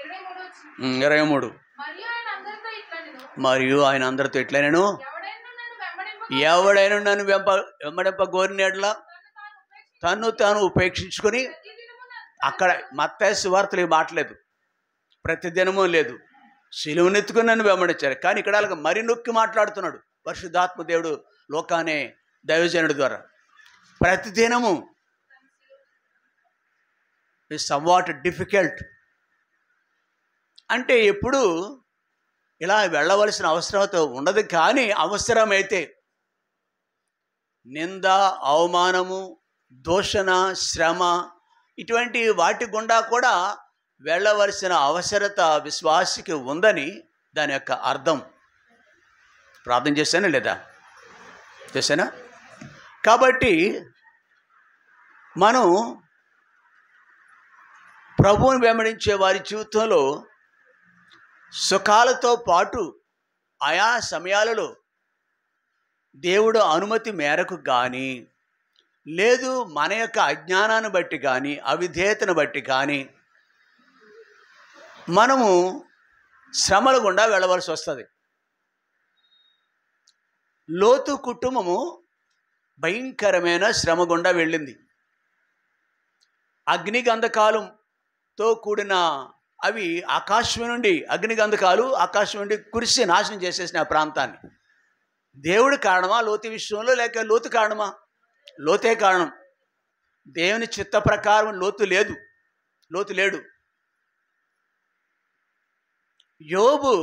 23. మరియు ఆయన అందరితో ఇట్లనేను, ఎవడైనా నన్ను వెంబడింప గోరినట్లా తను తాను ఉపేక్షించుకొని, అక్కడ మత్తయి సువార్తలు మాట్లేదు, ప్రతిదినమూ లేదు, సిలువనెత్తుకుని నన్ను వెంబడించారు. కానీ ఇక్కడ అలాగ మరి నొక్కి మాట్లాడుతున్నాడు పరిశుద్ధాత్మ దేవుడు లోకానే దైవజనుడి ద్వారా. ప్రతిదినము ఇస్ సమ్వాట్ డిఫికల్ట్. అంటే ఎప్పుడు ఇలా వెళ్ళవలసిన అవసరత ఉండదు. కానీ అవసరమైతే నింద, అవమానము, దూషణ, శ్రమ ఇటువంటి వాటి గుండా కూడా వెళ్ళవలసిన అవసరత విశ్వాసికి ఉందని దాని యొక్క అర్థం. ప్రార్థన చేశానా లేదా? చేశానా? కాబట్టి మనం ప్రభువుని వెంబడించే వారి జీవితంలో సుఖాలతో పాటు ఆయా సమయాలలో దేవుడు అనుమతి మేరకు కానీ, లేదు మన యొక్క అజ్ఞానాన్ని బట్టి కానీ, అవిధేయతను బట్టి కానీ మనము శ్రమల గుండా వెళ్ళవలసి వస్తుంది. లోతు కుటుంబము భయంకరమైన శ్రమ గుండా వెళ్ళింది. అగ్నిగంధకాలంతో కూడిన అవి ఆకాశం నుండి, అగ్నిగంధకాలు ఆకాశం నుండి కురిసి నాశనం చేసేసిన ఆ ప్రాంతాన్ని. దేవుడి కారణమా లోతు విషయంలో, లేక లోతు కారణమా? లోతే కారణం. దేవుని చిత్త ప్రకారం లోతు లేడు. యోబు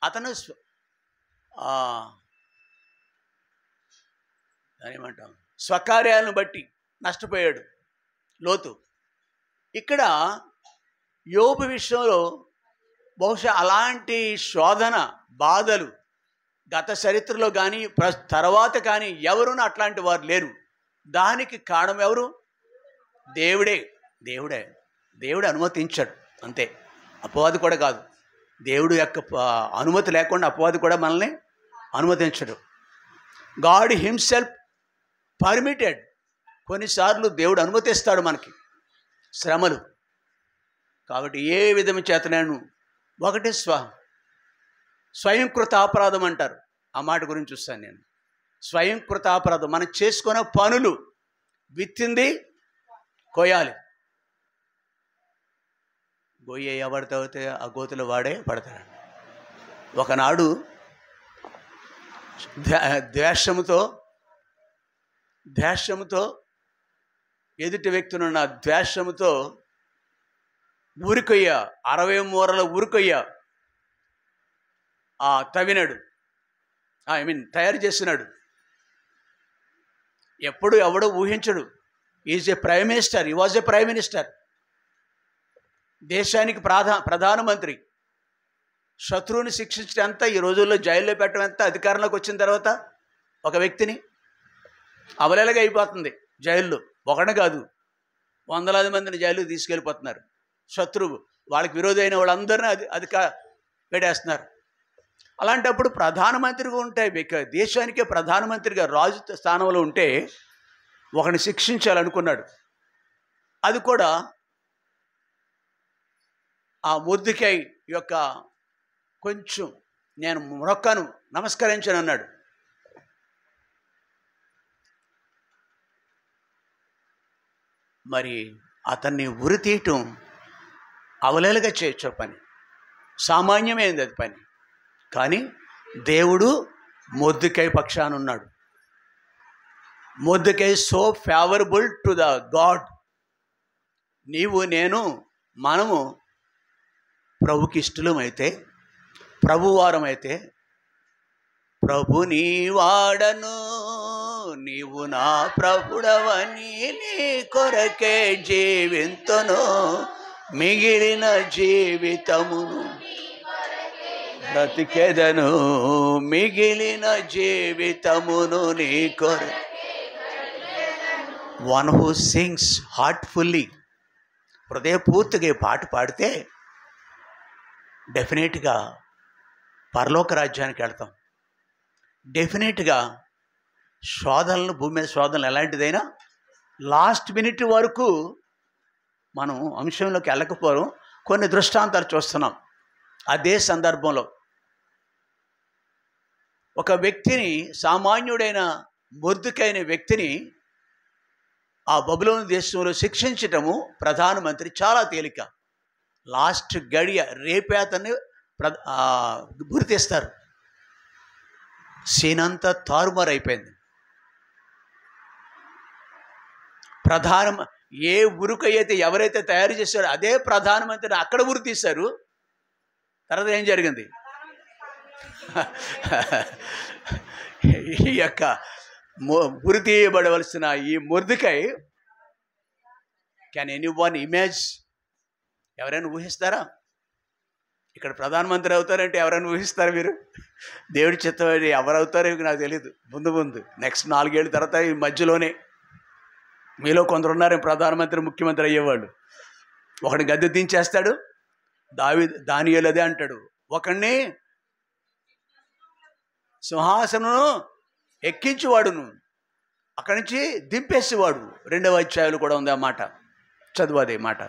అతను ఏమంటాం స్వకార్యాలను బట్టి నష్టపోయాడు లోతు. ఇక్కడ యోబు విషయంలో బహుశా అలాంటి శోధన, బాధలు గత చరిత్రలో కానీ తర్వాత కానీ ఎవరునూ అట్లాంటి వారు లేరు. దానికి కారణం ఎవరు? దేవుడే అనుమతించాడు అంతే. అపవాది కూడా కాదు. దేవుడు యొక్క అనుమతి లేకుండా అపవాది కూడా మనల్ని అనుమతించడు. God himself permitted. కొన్నిసార్లు దేవుడు అనుమతిస్తాడు మనకి శ్రమలు. కాబట్టి ఏ విధము చేత నేను ఒకటి స్వయంకృత అపరాధం అంటారు. ఆ మాట గురించి చూస్తాను నేను. స్వయంకృత అపరాధం. మనం చేసుకునే పనులు, విత్తింది కోయాలి. గొయ్య ఎవరితో ఆ గోతులు వాడే పడతాడు. ఒకనాడు ద్వేషముతో ఎదుటి వ్యక్తులున్న ద్వేషముతో ఊరికొయ్య 60 మూరల ఊరికొయ్య తవ్వినాడు. తయారు చేస్తున్నాడు. ఎప్పుడు ఎవడో ఊహించడు. Is a prime minister. He was a prime minister. దేశానికి ప్రధానమంత్రి. శత్రువుని శిక్షించడం ఎంత, ఈ రోజుల్లో జైల్లో పెట్టడం ఎంత. అధికారంలోకి వచ్చిన తర్వాత ఒక వ్యక్తిని అవలేలగా అయిపోతుంది జైల్లో. ఒకటి కాదు, వందలాది మందిని జైలుకి తీసుకెళ్ళిపోతున్నారు. శత్రువు, వాళ్ళకి విరోధి వాళ్ళందరినీ పెట్టేస్తున్నారు. అలాంటప్పుడు ప్రధానమంత్రిగా ఉంటే, దేశానికే ప్రధానమంత్రిగా రాజు స్థానంలో ఉంటే ఒకరిని శిక్షించాలనుకున్నాడు. అది కూడా ఆ మొర్దెకై యొక్క కొంచెం నేను మొక్కను నమస్కరించాను అన్నాడు. మరి అతన్ని ఉరి తీయటం అవలేలుగా చేయొచ్చు పని, సామాన్యమైంది అది పని. కానీ దేవుడు మొర్దెకై పక్షాన ఉన్నాడు. Mordecai so favourable to the God. నీవు నేను మనము ప్రభుకి ఇష్టలమైతే, ప్రభువారమైతే, ప్రభు నీ వాడను నీవు నా ప్రభుడవని నీ కొరకే జీవింతును మిగిలిన జీవితమును బ్రతికెదను మిగిలిన జీవితమును నీ కొరకే. వన్ హూ సింగ్స్ హార్ట్ఫుల్లీ, హృదయపూర్తిగా పాట పాడితే డెఫినెట్గా పరలోక రాజ్యానికి వెళ్తాం. డెఫినెట్గా శోధనలు, భూమి మీద శోధనలు ఎలాంటిదైనా లాస్ట్ మినిట్ వరకు మనం అంశంలోకి వెళ్ళకపోవడం కొన్ని దృష్టాంతాలు చూస్తున్నాం. అదే సందర్భంలో ఒక వ్యక్తిని, సామాన్యుడైన మొర్దెకైన వ్యక్తిని ఆ బబులోను దేశంలో శిక్షించటము ప్రధానమంత్రి చాలా తేలిక. లాస్ట్ గడియ రేపే అతన్ని గురి తీస్తారు. సీనంతా తారుమారు అయిపోయింది. ఏ ఉరుకైతే ఎవరైతే తయారు చేశారో అదే ప్రధానమంత్రిని అక్కడ ఉరి తీశారు. తర్వాత ఏం జరిగింది? ఈ యొక్క ఉరి తీయబడవలసిన ఈ మొర్దెకై, క్యాన్ ఎనీవన్ ఇమేజ్? ఎవరైనా ఊహిస్తారా? ఇక్కడ ప్రధానమంత్రి అవుతారంటే ఎవరైనా ఊహిస్తారా మీరు? దేవుడి చిత్తం ఎవరు అవుతారో నాకు తెలియదు. ముందు నెక్స్ట్ 4 ఏళ్ళ తర్వాత ఈ మధ్యలోనే మీలో కొందరు ఉన్నారు ప్రధానమంత్రి, ముఖ్యమంత్రి అయ్యేవాళ్ళు. ఒకడిని గద్దె దించేస్తాడు, దానియేలు అదే అంటాడు, ఒకడిని సింహాసనం ఎక్కించేవాడును, అక్కడి నుంచి దింపేసేవాడు. 2వ అధ్యాయంలో కూడా ఉంది ఆ మాట. చదువు అదే మాట.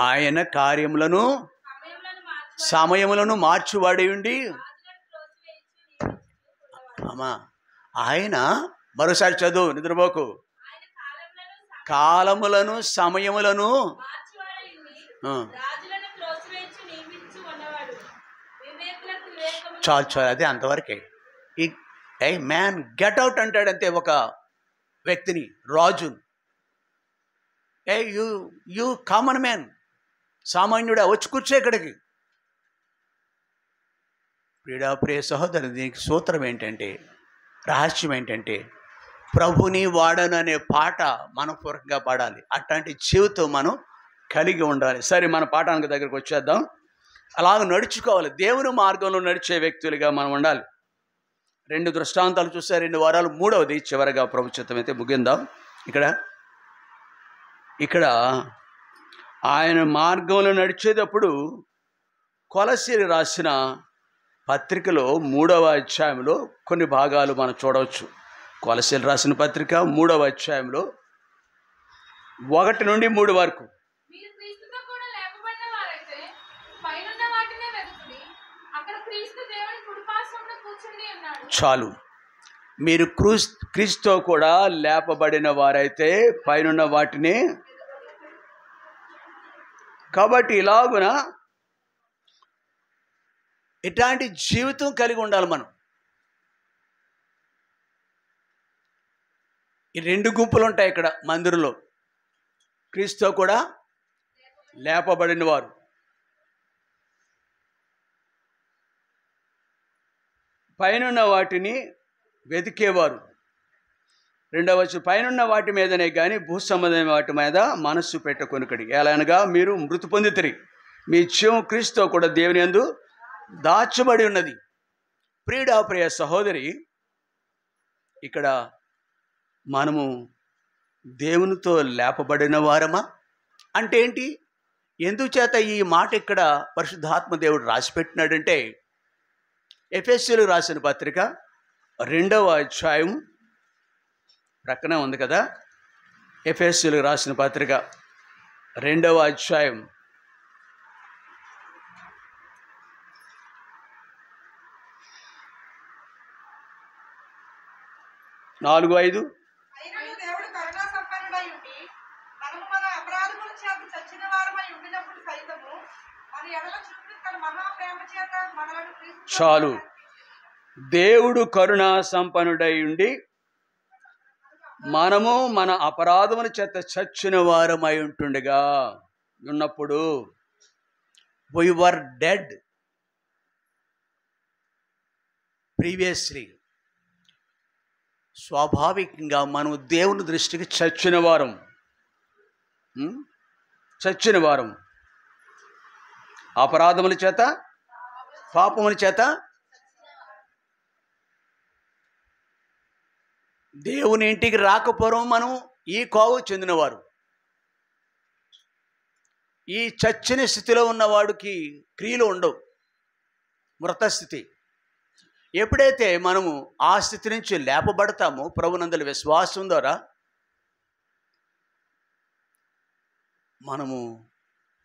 ఆయన కార్యములను సమయములను మార్చువాడై ఉండి, అమ్మా ఆయన, మరోసారి చదువు, నిద్రపోకు. కాలములను సమయములను చాలు అదే అంతవరకే. ఏ మ్యాన్ గెట్ అవుట్ అంటాడంతే ఒక వ్యక్తిని, రాజును. యూ కామన్ మ్యాన్, సామాన్యుడా వచ్చి కూర్చో ఇక్కడికి. ప్రియ సహోదరు, దీనికి సూత్రం ఏంటంటే, రహస్యం ఏంటంటే, ప్రభుని వాడను అనే పాట మనపూర్వకంగా పాడాలి. అట్లాంటి జీవితం మనం కలిగి ఉండాలి. సరే, మన పాఠానికి దగ్గరకు వచ్చేద్దాం. అలాగ నడుచుకోవాలి. దేవుని మార్గంలో నడిచే వ్యక్తులుగా మనం ఉండాలి. 2 దృష్టాంతాలు చూస్తే 2 వారాలు, 3వది చివరిగా ప్రభు చిత్తం అయితే ముగిందాం. ఇక్కడ ఆయన మార్గంలో నడిచేటప్పుడు కొలస్సీలు రాసిన పత్రికలో 3వ అధ్యాయంలో కొన్ని భాగాలు మనం చూడవచ్చు. కొలస్సీలు రాసిన పత్రిక 3వ అధ్యాయంలో 1 నుండి 3 వరకు. చాలు. మీరు క్రీస్తుతో కూడా లేపబడిన వారైతే పైనున్న వాటిని. కాబట్టి ఇలాగున ఇట్లాంటి జీవితం కలిగి ఉండాలి మనం. ఈ 2 గుంపులు ఉంటాయి ఇక్కడ మందిరంలో. క్రీస్తుతో కూడా లేపబడిన వారు, పైనున్న వాటిని వెతికేవారు. 2వ పైనున్న వాటి మీదనే కానీ భూ సంబంధమైన వాటి మీద మనస్సు పెట్టుకొనుకడి. ఎలానగా మీరు మృతి పొందితిరి, మీ జీవం క్రీస్తుతో కూడా దేవుని యందు దాచబడి ఉన్నది. ప్రియ సహోదరి, ఇక్కడ మనము దేవునితో లేపబడిన వారమా అంటే ఏంటి? ఎందుచేత ఈ మాట ఇక్కడ పరిశుద్ధాత్మ దేవుడు రాసిపెట్టినాడంటే, ఎఫెసీయులకు రాసిన పత్రిక 2వ అధ్యాయం ప్రక్కనే ఉంది కదా. ఎఫెసీయులకు రాసిన పత్రిక 2వ అధ్యాయం 4-5. చాలు. దేవుడు కరుణా సంపన్నుడై ఉండి మనము మన అపరాధముల చేత చచ్చిన వారమై ఉంటుండగా ఉన్నప్పుడు, we were dead previously. స్వాభావికంగా మనం దేవుని దృష్టికి చచ్చిన వారం, అపరాధముల చేత, పాపముల చేత. దేవుని ఇంటికి రాకపోవడం మనం ఈ కోవ చెందినవారు. ఈ చచ్చిన స్థితిలో ఉన్నవాడికి క్రియలు ఉండవు, మృతస్థితి. ఎప్పుడైతే మనము ఆ స్థితి నుంచి లేపబడతామో ప్రభునందలి విశ్వాసం ద్వారా, మనము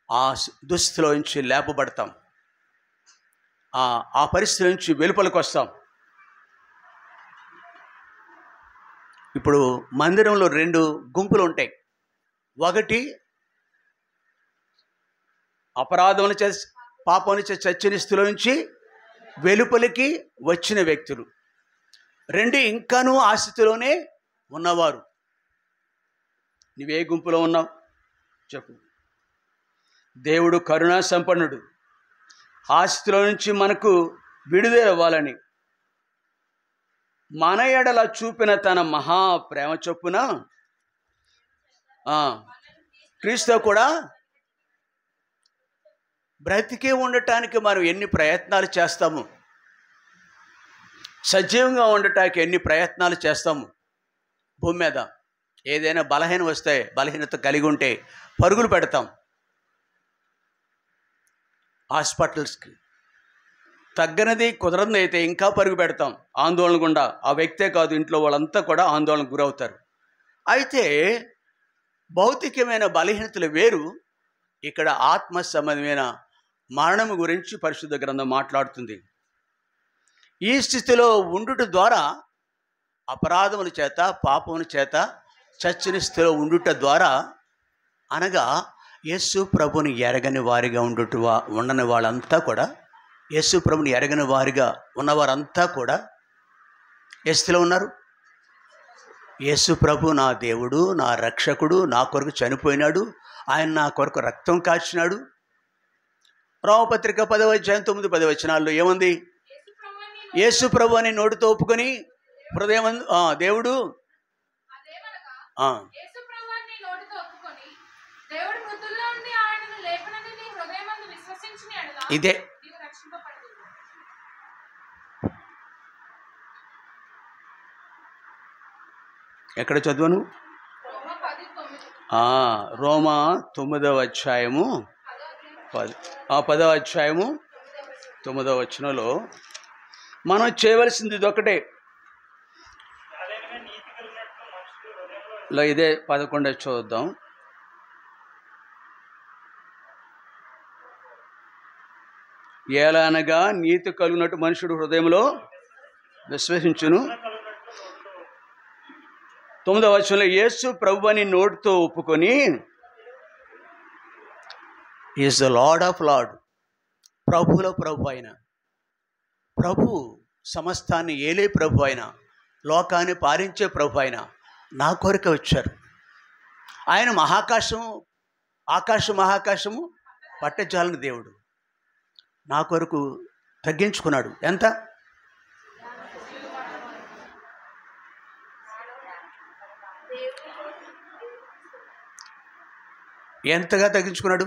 ఆ దుస్థితిలో నుంచి లేపబడతాం, ఆ పరిస్థితి నుంచి వెలుపలికి వస్తాం. ఇప్పుడు మందిరంలో 2 గుంపులు ఉంటాయి. ఒకటి అపరాధముల చే పాపముల చే చచ్చిన స్థితిలో నుంచి వెలుపలికి వచ్చిన వ్యక్తులు. 2 ఇంకానూ ఆ స్థితిలోనే ఉన్నవారు. నువ్వే గుంపులో ఉన్నావు చెప్పు. దేవుడు కరుణా సంపన్నుడు. ఆ స్థితిలో నుంచి మనకు విడుదల ఇవ్వాలని మన ఎడల చూపిన తన మహా ప్రేమ చొప్పున క్రీస్తు కూడా బ్రతికే ఉండటానికి మనం ఎన్ని ప్రయత్నాలు చేస్తాము, సజీవంగా ఉండటానికి ఎన్ని ప్రయత్నాలు చేస్తాము. భూమి మీద ఏదైనా బలహీనత కలిగి ఉంటే పరుగులు పెడతాం హాస్పిటల్స్కి. తగ్గనది కుదరనిది అయితే ఇంకా పరుగు పెడతాం ఆందోళన గుండా. ఆ వ్యక్తే కాదు, ఇంట్లో వాళ్ళంతా కూడా ఆందోళనకు గురవుతారు. అయితే భౌతికమైన బలహీనతలు వేరు, ఇక్కడ ఆత్మ సంబంధమైన మరణము గురించి పరిశుద్ధ గ్రంథం మాట్లాడుతుంది. ఈ స్థితిలో ఉండుట ద్వారా, అపరాధముల చేత పాపముల చేత చచ్చిన స్థితిలో ఉండుట ద్వారా, అనగా యేసు ప్రభుని ఎరగని వారిగా ఉండని వాళ్ళంతా కూడా, యేసు ప్రభుని ఎరగని వారిగా ఉన్నవారంతా కూడా ఏ స్థితిలో ఉన్నారు? యేసు ప్రభు నా దేవుడు, నా రక్షకుడు, నా కొరకు చనిపోయినాడు, ఆయన నా కొరకు రక్తం కాచినాడు. రోమపత్రిక 10వ అధ్యాయం 9-10 వచనాల్లో ఏముంది? యేసు ప్రభు అని నోటితో ఒప్పుకొని హృదయం దేవుడు ఇదే. ఎక్కడ చదువును? రోమా 9వ అధ్యాయము 10వ అధ్యాయము 9వ వచనంలో మనం చేయవలసింది ఇదొకటే. ఇదే 11 చూద్దాం. ఏలనగా నీతి కలుగునట్టు మనుషుడు హృదయంలో విశ్వసించును. 9వ వచనంలో యేసు ప్రభు అని నోటితో ఒప్పుకొని, is the lord of lord, ప్రభువులో ప్రభు అయిన ప్రభు, సమస్తాన్ని ఏలే ప్రభు అయిన, లోకాన్ని పాలించే ప్రభు అయిన నా కొరకు వచ్చారు. ఆయన మహాకాశము పట్టజాలని దేవుడు నా కొరకు తగ్గించుకున్నాడు. ఎంత? ఎంతగా తగ్గించుకున్నాడు?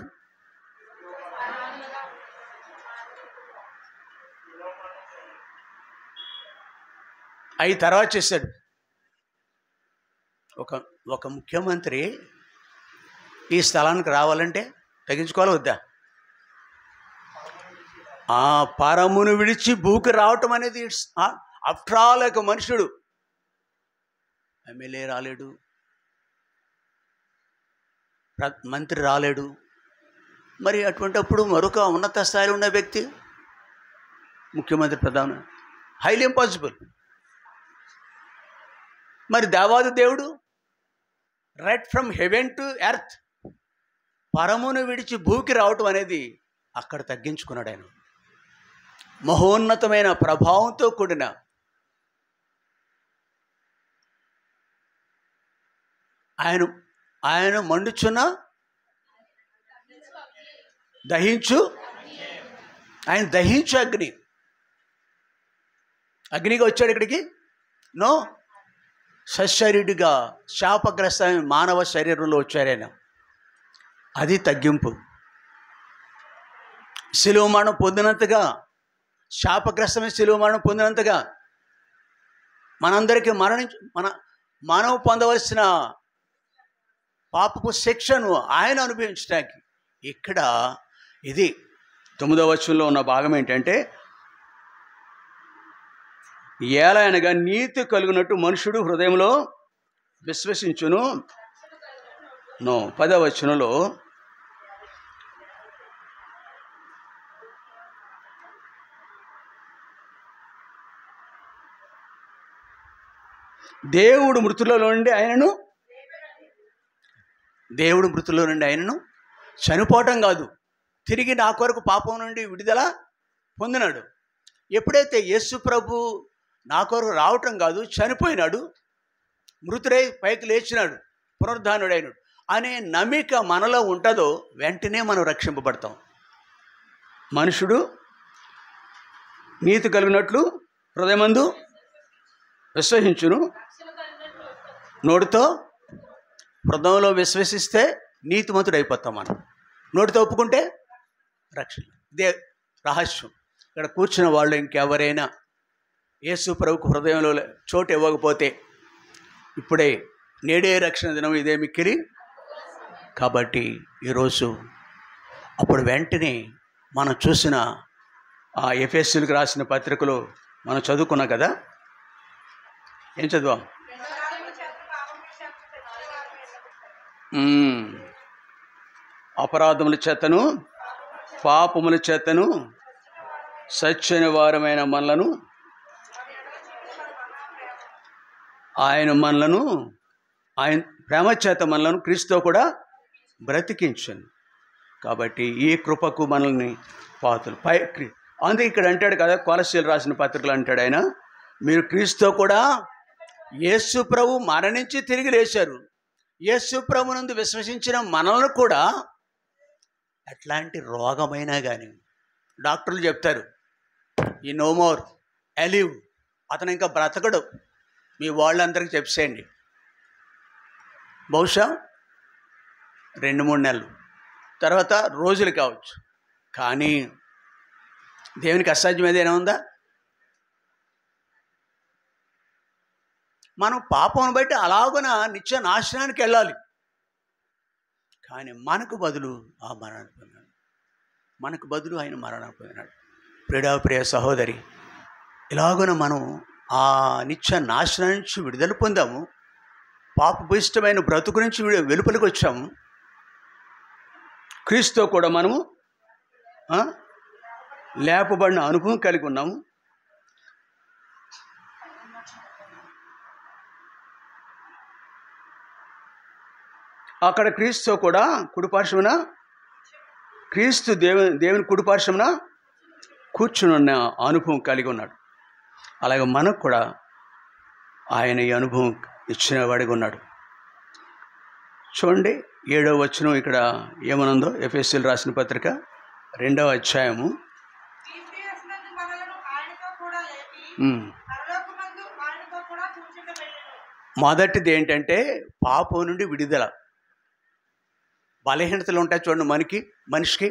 అవి తర్వాత చేశాడు. ఒక ముఖ్యమంత్రి ఈ స్థలానికి రావాలంటే తగ్గించుకోవాలి వద్దా? పరమును విడిచి భూకి రావటం అనేది ఆఫ్టర్ ఆల్ ఒక మనుషుడు. ఎమ్మెల్యే రాలేడు, మంత్రి రాలేడు. మరి అటువంటిప్పుడు మరొక ఉన్నత స్థాయిలో ఉన్న వ్యక్తి ముఖ్యమంత్రి, ప్రధాన, హైలీ ఇంపాసిబుల్. మరి దేవాది దేవుడు right from heaven to earth, పరమును విడిచి భూకి రావటం అనేది అక్కడ తగ్గించుకున్నాడు. ఆయన మహోన్నతమైన ప్రభావంతో కూడిన ఆయన మండుచున్న ఆయన దహించు అగ్నిగా వచ్చాడు ఇక్కడికి. నో, సశరీరుడిగా శాపగ్రస్తమైన మానవ శరీరంలో వచ్చారు ఆయన. అది తగ్గింపు. శిలువ మరణం పొందినంతగా, శాపగ్రస్తమైన శిలువ మరణం పొందినంతగా మనందరికీ మనం పొందవలసిన పాపపు శిక్షను ఆయన అనుభవించడానికి ఇక్కడ ఇది 9వ వచనంలో ఉన్న భాగం ఏంటంటే, ఏలయనగా నీతి కలుగునట్టు మనుషుడు హృదయంలో విశ్వసించును. 10వ వచనంలో దేవుడు మృతుల్లో నుండి ఆయనను చనిపోవటం కాదు, తిరిగి నా కొరకు పాపం నుండి విడుదల పొందినాడు. ఎప్పుడైతే యేసు ప్రభు నా కొరకు రావటం కాదు, చనిపోయినాడు, మృతుడై పైకి లేచినాడు, పునరుద్ధానుడైనాడు అనే నమ్మిక మనలో ఉంటుందో వెంటనే మనం రక్షింపబడతాం. మనుషుడు నీతి కలిగినట్లు హృదయమందు విశ్వసించును, నోటితో హృదయంలో విశ్వసిస్తే నీతిమంతుడు అయిపోతాం. మనం నోటితో ఒప్పుకుంటే రక్షణ. ఇదే రహస్యం. ఇక్కడ కూర్చున్న వాళ్ళు ఇంకెవరైనా యేసు ప్రభుకు హృదయంలో చోటు ఇవ్వకపోతే ఇప్పుడే నేడే రక్షణ దినం, ఇదే మిక్కిలి. కాబట్టి ఈరోజు అప్పుడు వెంటనే మనం చూసిన ఆ ఎఫెసీయులకు రాసిన పత్రికలో మనం చదువుకున్నాం కదా. ఏం చదివాం? అపరాధముల చేతను పాపముల చేతను సత్యని వారమైన మనలను ఆయన ప్రేమ చేత మనలను క్రీస్తుతో కూడా బ్రతికించను. కాబట్టి ఈ కృపకు మనల్ని పాతులు అందుకే ఇక్కడ అంటాడు కదా, కొలస్సీయులు రాసిన పత్రికలు అంటాడు ఆయన, మీరు క్రీస్తుతో కూడా యేసు ప్రభు మరణించి తిరిగి లేచారు. యేసు ప్రభునందు విశ్వసించిన మనల్ని కూడా ఎట్లాంటి రోగమైనా కానీ డాక్టర్లు చెప్తారు, ఈ నో మోర్ ఎలివ్, అతను ఇంకా బ్రతకడు, మీ వాళ్ళందరికీ చెప్పేయండి. బహుశా 2-3 నెలలు తర్వాత రోజులు కావచ్చు. కానీ దేవునికి అసాధ్యం ఏదైనా ఉందా? మనం పాపం బట్టి అలాగున నిత్య నాశనానికి వెళ్ళాలి. కానీ మనకు బదులు ఆ మరణాన్ని పొందినాడు, మనకు బదులు ఆయన మరణాన్ని పొందినాడు. ప్రియ సహోదరి, ఇలాగున మనం ఆ నిత్య నాశనం నుంచి విడుదల పొందాము, పాపభూయిష్టమైన బ్రతుకు నుంచి వెలుపలికి వచ్చాము. క్రీస్తుతో కూడా మనము లేపబడిన అనుభవం కలిగి ఉన్నాము. అక్కడ క్రీస్తుతో కూడా కుడిపార్శ్వమున క్రీస్తు దేవుని కుడిపార్శ్వమున కూర్చున్న అనుభవం కలిగి ఉన్నాడు. అలాగే మనకు కూడా ఆయన ఈ అనుభవం ఇచ్చిన వాడిగా ఉన్నాడు. చూడండి 7వ వచనం ఇక్కడ ఏమనుందో, ఎఫెసీయులు రాసిన పత్రిక 2వ అధ్యాయము. మొదటిది ఏంటంటే పాపం నుండి విడుదల. బలహీనతలు ఉంటాయి చూడండి మనిషికి.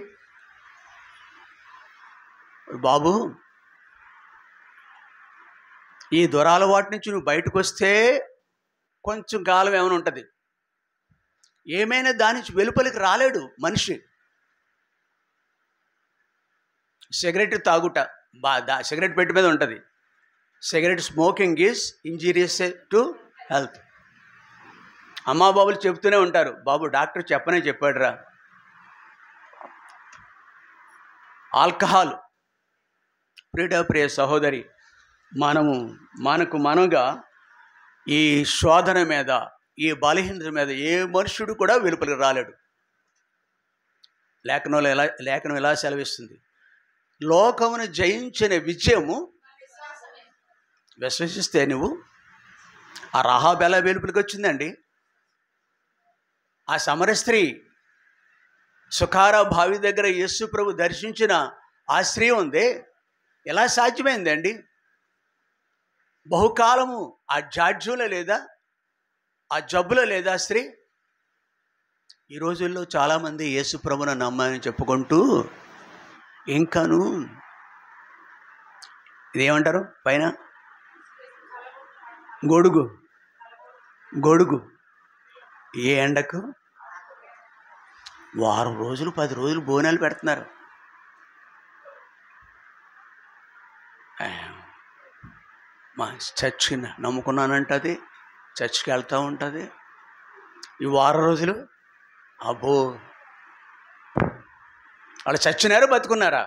బాబు, ఈ దురలవాటు నుంచి నువ్వు బయటకు వస్తే కొంచెం కాలం ఏమైనా ఉంటుంది, ఏమైనా దాని నుంచి వెలుపలికి రాలేడు మనిషి. సిగరెట్ తాగుట, సిగరెట్ పెట్టి మీద ఉంటుంది, cigarette smoking is injurious to health. అమ్మా బాబులు చెప్తూనే ఉంటారు, బాబు డాక్టర్ చెప్పాడురా. ఆల్కహాల్. ప్రియ సహోదరి, మనముగా ఈ శోధన మీద, ఈ బలహీనత మీద ఏ మనుషుడు కూడా వెలుపలికి రాలేడు. లేఖనం ఎలా సెలవిస్తుంది, లోకమును జయించిన విజయము విశ్వసిస్తే నువ్వు. ఆ రహాబు ఎలా వెలుపలికి వచ్చిందండి? ఆ సమర స్త్రీ సుఖారా బావి దగ్గర యేసు ప్రభు దర్శించిన ఆ స్త్రీ ఉంది, ఎలా సాధ్యమైందండి? బహుకాలము ఆ జాడ్యులో లేదా, ఆ జబ్బులో లేదా స్త్రీ. ఈ రోజుల్లో చాలామంది యేసు ప్రభువును నమ్మని చెప్పుకుంటూ ఇంకాను ఇదేమంటారు పైన గొడుగు. ఏ ఎండకు వారం రోజులు 10 రోజులు బోనాలు పెడుతున్నారు. మా చర్చి నమ్ముకున్నానంటది, చర్చికి వెళ్తూ ఉంటుంది. ఈ వారం రోజులు అబ్బో, వాళ్ళు చచ్చినారా బతుకున్నారా?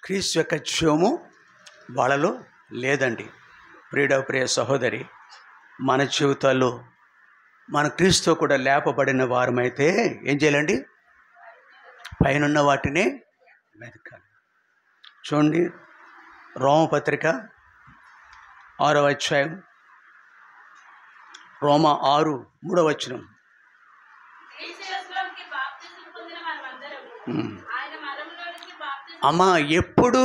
క్రీస్తు యొక్క జీవము వాళ్ళలో లేదండి. ప్రియ సహోదరి, మన జీవితాల్లో మన క్రీస్తు కూడా లేపబడిన వారమైతే ఏం చేయాలండి? పైనున్న వాటిని వెతకాలి. చూడండి, రోమపత్రిక 6వ అధ్యాయం, రోమ 6:3. అమ్మా, ఎప్పుడు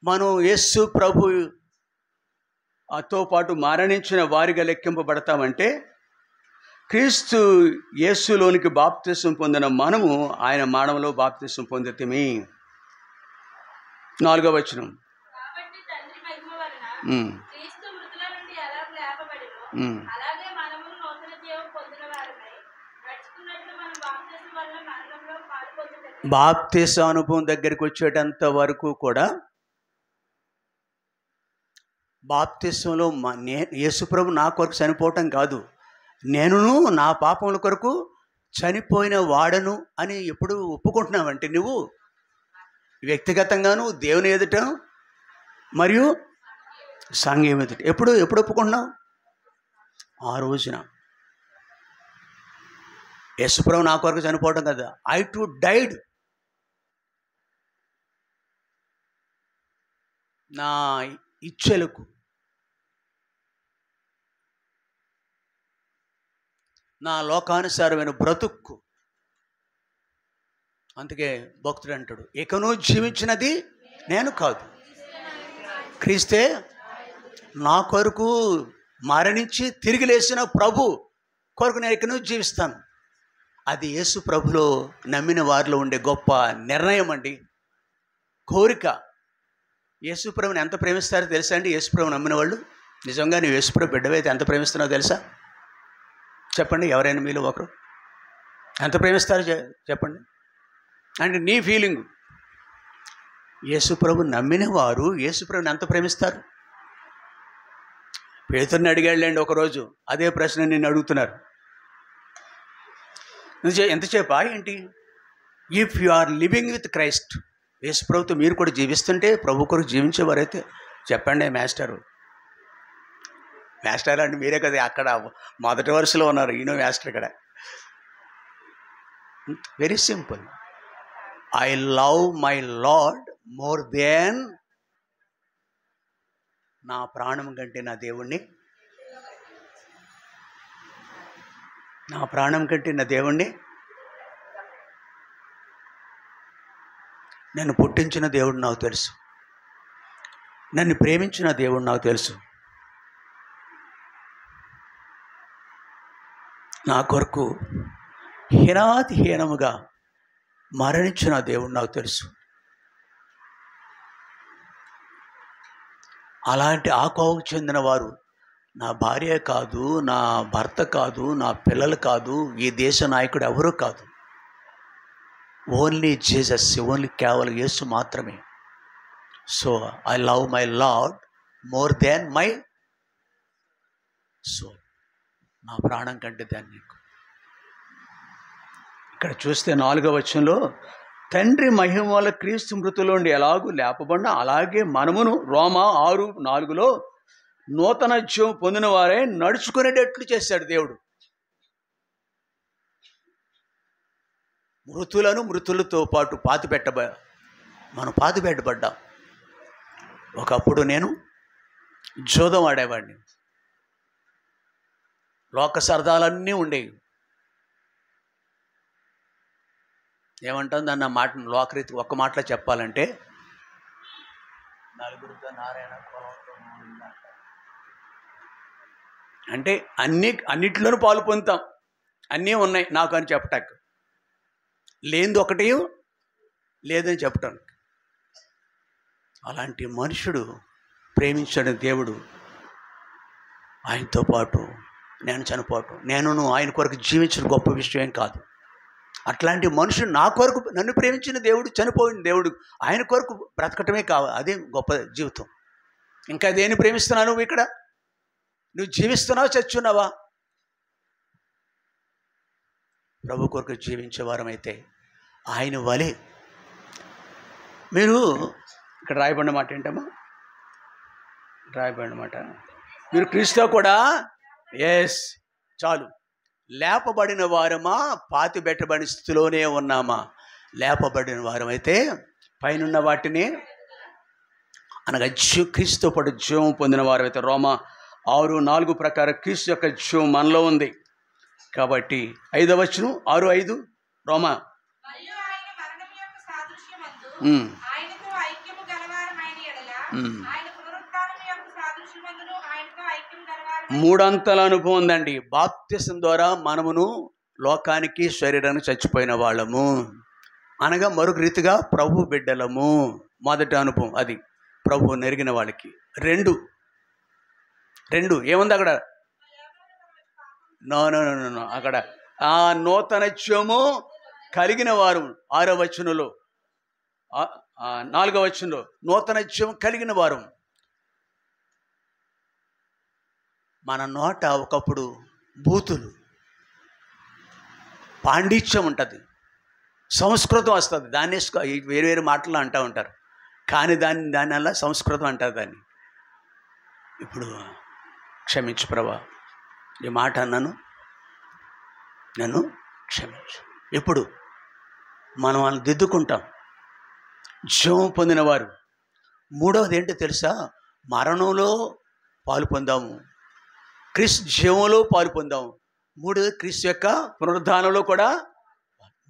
మనం యేసు ప్రభుతో పాటు మరణించిన వారిగా లెక్కింపబడతామంటే, క్రీస్తు యేసులోనికి బాప్తిసం పొందిన మనము ఆయన మరణంలో బాప్తిసం పొందితిమి. 4వ వచనం. బాప్తిస అనుభవం దగ్గరికి వచ్చేటంత వరకు కూడా బాప్తిసంలో యేసుప్రభు నా కొరకు చనిపోవటం కాదు, నేనును నా పాపముల కొరకు చనిపోయిన వాడను అని ఎప్పుడు ఒప్పుకుంటున్నావంటే నువ్వు వ్యక్తిగతంగాను, దేవుని ఎదుట మరియు సంఘం ఎదుట ఎప్పుడు ఒప్పుకుంటున్నావు? ఆ రోజున యేసుప్రభు నా కొరకు చనిపోవటం కదా, ఐ టు డైడ్, నా ఇచ్చెలకు, నా లోకానుసారమైన బ్రతుక్కు. అందుకే భక్తుడు అంటాడు, ఇకను జీవించినది నేను కాదు, క్రీస్తే నా కొరకు మరణించి తిరిగి లేచిన ప్రభు కొరకు నేను ఇకను జీవిస్తాను. అది యేసు ప్రభులో నమ్మిన వారిలో ఉండే గొప్ప నిర్ణయం అండి, కోరిక. యేసు ప్రభుని ఎంత ప్రేమిస్తారో తెలుసా అండి? యేసు ప్రభు నమ్మిన వాళ్ళు నిజంగా నువ్వు యేసు ప్రభు బిడ్డవైతే ఎంత ప్రేమిస్తున్నావో తెలుసా? చెప్పండి, ఎవరైనా మీలో ఒకరు ఎంత ప్రేమిస్తారో చెప్పండి. అంటే నీ ఫీలింగు. యేసు ప్రభు నమ్మిన వారు యేసు ప్రభుని ఎంత ప్రేమిస్తారు? పేతురుని అడిగాడులేండి ఒకరోజు, అదే ప్రశ్న నిన్ను అడుగుతున్నారు. ఎంతసేపా ఏంటి? If you are living with Christ, Yesu ప్రభుతో మీరు కూడా జీవిస్తుంటే, ప్రభు కొరకు జీవించేవారైతే చెప్పండి మాస్టరు. మాస్టర్ అంటే మీరే కదా, అక్కడ మొదటి వరుసలో ఉన్నారు, ఈయన మాస్టర్ ఇక్కడ. Very simple. I love my Lord more then, నా ప్రాణం కంటే నా దేవుణ్ణి, నా ప్రాణం కంటే నా దేవుణ్ణి. నన్ను పుట్టించిన దేవుడు నాకు తెలుసు, నన్ను ప్రేమించిన దేవుడు నాకు తెలుసు, నా కొరకు హీనాతిహీనముగా మరణించిన దేవుడు నాకు తెలుసు. అలాంటి ఆకోవకు చెందిన వారు నా భార్య కాదు, నా భర్త కాదు, నా పిల్లలు కాదు, ఈ దేశ నాయకుడు ఎవరూ కాదు. ఓన్లీ జీసస్, ఓన్లీ కేవలం యేసు మాత్రమే. So I love my Lord more than my soul, నా ప్రాణం కంటే దాన్ని నీకు. ఇక్కడ చూస్తే 4వ వచనంలో, తండ్రి మహిమ వల్ల క్రీస్తు మృతులోండి ఎలాగూ లేపబడినా అలాగే మనమును రోమా 6:4 నూతన జీవం పొందిన వారే నడుచుకునేటట్లు చేశాడు దేవుడు. మృతులతో పాటు మనం పాతిపెట్టబడ్డాం. ఒకప్పుడు నేను జూదం ఆడేవాడిని, లోక సరదాలన్నీ ఉండేవి. ఏమంటాం దాన్ని, ఆ మాట లోకరీతి ఒక్క మాటలో చెప్పాలంటే, నలుగురితో నారాయణ కులంతో అంటే అన్నిటిలోనూ పాలు పొందుతాం, అన్నీ ఉన్నాయి నాకు అని చెప్పటానికి, లేనిది ఒకటి లేదని చెప్పటానికి. అలాంటి మనుషుడు ప్రేమించిన దేవుడు ఆయనతో పాటు నేను చనిపోవటం, నేను ఆయన కొరకు జీవించిన గొప్ప విషయం కాదు. అట్లాంటి మనుషుడు నా కొరకు, నన్ను ప్రేమించిన దేవుడు, చనిపోయిన దేవుడు, ఆయన కొరకు బ్రతకటమే కావాలి, అదే గొప్ప జీవితం. ఇంకా దేన్ని ప్రేమిస్తున్నావు నువ్వు? ఇక్కడ నువ్వు జీవిస్తున్నావా, చచ్చున్నావా? ప్రభు కొరకు జీవించే వారమైతే ఆయన వలె. మీరు ఇక్కడ రాయబడిన మాట ఏంటమ్మా? రాయబడిన మాట మీరు క్రీస్తుతో కూడా ఎస్ చాలు. లేపబడిన వారమా పాతి పెట్టబడిన స్థితిలోనే ఉన్నామా? లేపబడిన వారమైతే పైనున్న వాటిని అనగా క్రీస్తుతో పాటు జీవం పొందిన వారైతే రోమా 6:4 ప్రకారం క్రీస్తు యొక్క జీవం మనలో ఉంది. కాబట్టి 5వ వచనం 6:5 రోమా మూడంతల అనుభవం ఉందండి. బాప్తిసం ద్వారా మనమును లోకానికి శరీరానికి చచ్చిపోయిన వాళ్ళము, అనగా మరొక రీతిగా ప్రభు బిడ్డలము. మొదటి అనుభవం అది ప్రభు నెరిగిన వాళ్ళకి. రెండు ఏముంది అక్కడ? నో అక్కడ ఆ నూతనత్వము కలిగిన వారు 6వ వచనంలో 4వ వచనంలో నూతనత్వం కలిగిన వారు. మన నోట ఒకప్పుడు బూతులు, పాండిత్యం ఉంటుంది, సంస్కృతం వస్తుంది, దాన్ని వేరు మాటలు అంటూ ఉంటారు. కానీ దానివల్ల సంస్కృతం అంటారు దాన్ని. ఇప్పుడు క్షమించు ప్రభా, ఈ మాట అన్నాను, నన్ను క్షమించు. ఇప్పుడు మనం వాళ్ళని దిద్దుకుంటాం. జీవం పొందిన వారు. మూడవది ఏంటో తెలుసా? మరణంలో పాలు పొందాము, క్రీస్తు జీవంలో పాలు పొందాము. మూడవది క్రీస్తు యొక్క పునరుద్ధానంలో కూడా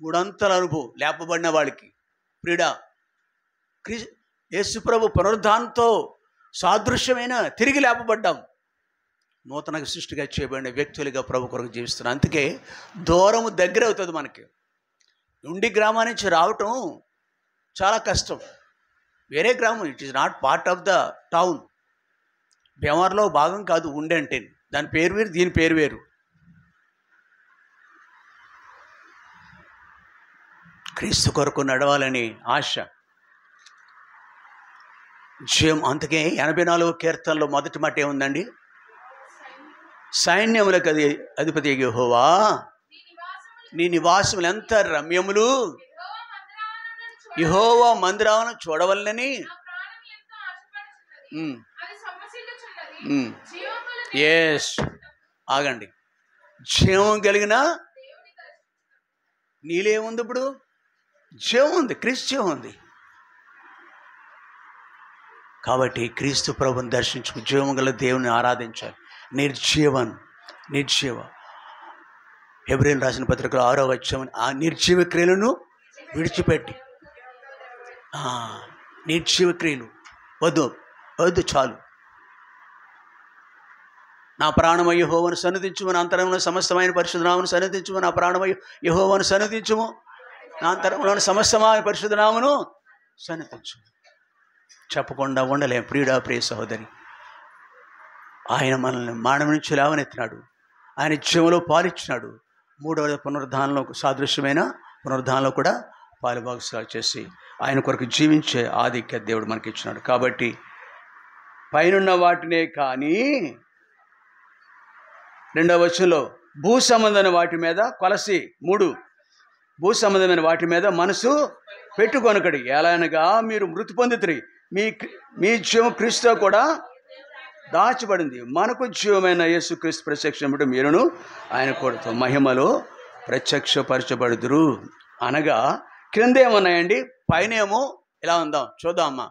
మూడంతల అనుభవం లేపబడిన వాళ్ళకి. ప్రియుడా, యేసుప్రభు పునరుద్ధానంతో సాదృశ్యమైన తిరిగి లేపబడ్డాం. నూతన సృష్టిగా చేయబడిన వ్యక్తులుగా ప్రభు కొరకు జీవిస్తున్నాం. అందుకే దూరము దగ్గర అవుతుంది మనకి. ఉండి గ్రామం నుంచి రావటం చాలా కష్టం. వేరే గ్రామం, it is not part of the town. భీమవరంలో భాగం కాదు ఉండి అంటే. దాని పేరు వేరు, దీని పేరు వేరు. క్రీస్తు కొరకు నడవాలని ఆశ, జీవం. అందుకే 84వ కీర్తనలో మొదటి మాట ఏముందండి? సైన్యములకు అధిపతి యెహోవా నీ నివాసములు ఎంత రమ్యములు, యెహోవా మందిరాలను చూడవలనని. ఎస్, ఆగండి. జీవం కలిగిన నీలేముంది? ఇప్పుడు జీవం ఉంది, క్రీస్తు జీవం ఉంది. కాబట్టి క్రీస్తు ప్రభుని దర్శించుకు జీవం గల దేవుని ఆరాధించాలి. నిర్జీవ హెబ్రీయులకు రాసిన పత్రికలో 6వ అధ్యాయం ఆ నిర్జీవ క్రియలను విడిచిపెట్టి, నిర్జీవ క్రియలు వద్దు చాలు. నా ప్రాణమయ్య యెహోవాను సన్నిధించుము, నా అంతరంలో సమస్తమైన పరిశుద్ధనామను సన్నిధించుము. నా ప్రాణమయ్య యెహోవాను సన్నిధించుము, నా అంతరంలోని సమస్తమైన పరిశుద్ధనామను సన్నిధించుము. చెప్పకుండా ఉండలేం. ప్రియ సహోదరి, ఆయన మనల్ని మరణం నుంచి లేవనెత్తినాడు, ఆయన జీవంలో పాలిచ్చినాడు. మూడవ పునరుద్ధానంలో సాదృశ్యమైన పునరుద్ధానంలో కూడా పాలుభాగస్వాలు చేసి ఆయన కొరకు జీవించే ఆధిక్యత దేవుడు మనకి ఇచ్చినాడు. కాబట్టి పైనున్న వాటినే కానీ, 2వ వచనంలో భూ సంబంధమైన వాటి మీద కొలసి 3 భూ సంబంధమైన వాటి మీద మనసు పెట్టుకొనకడి, ఎలానగా మీరు మృతి పొందితిరి, మీ జీవం క్రీస్తుతో కూడా దాచబడింది. మనకు జీవమైన యేసుక్రీస్తు ప్రత్యక్షముడు మీరును ఆయన కూడా మహిమలో ప్రత్యక్షపరచబడుదురు. అనగా క్రింద ఏమన్నాయండి? పైనేమో ఇలా ఉందాం, చూద్దామమ్మా.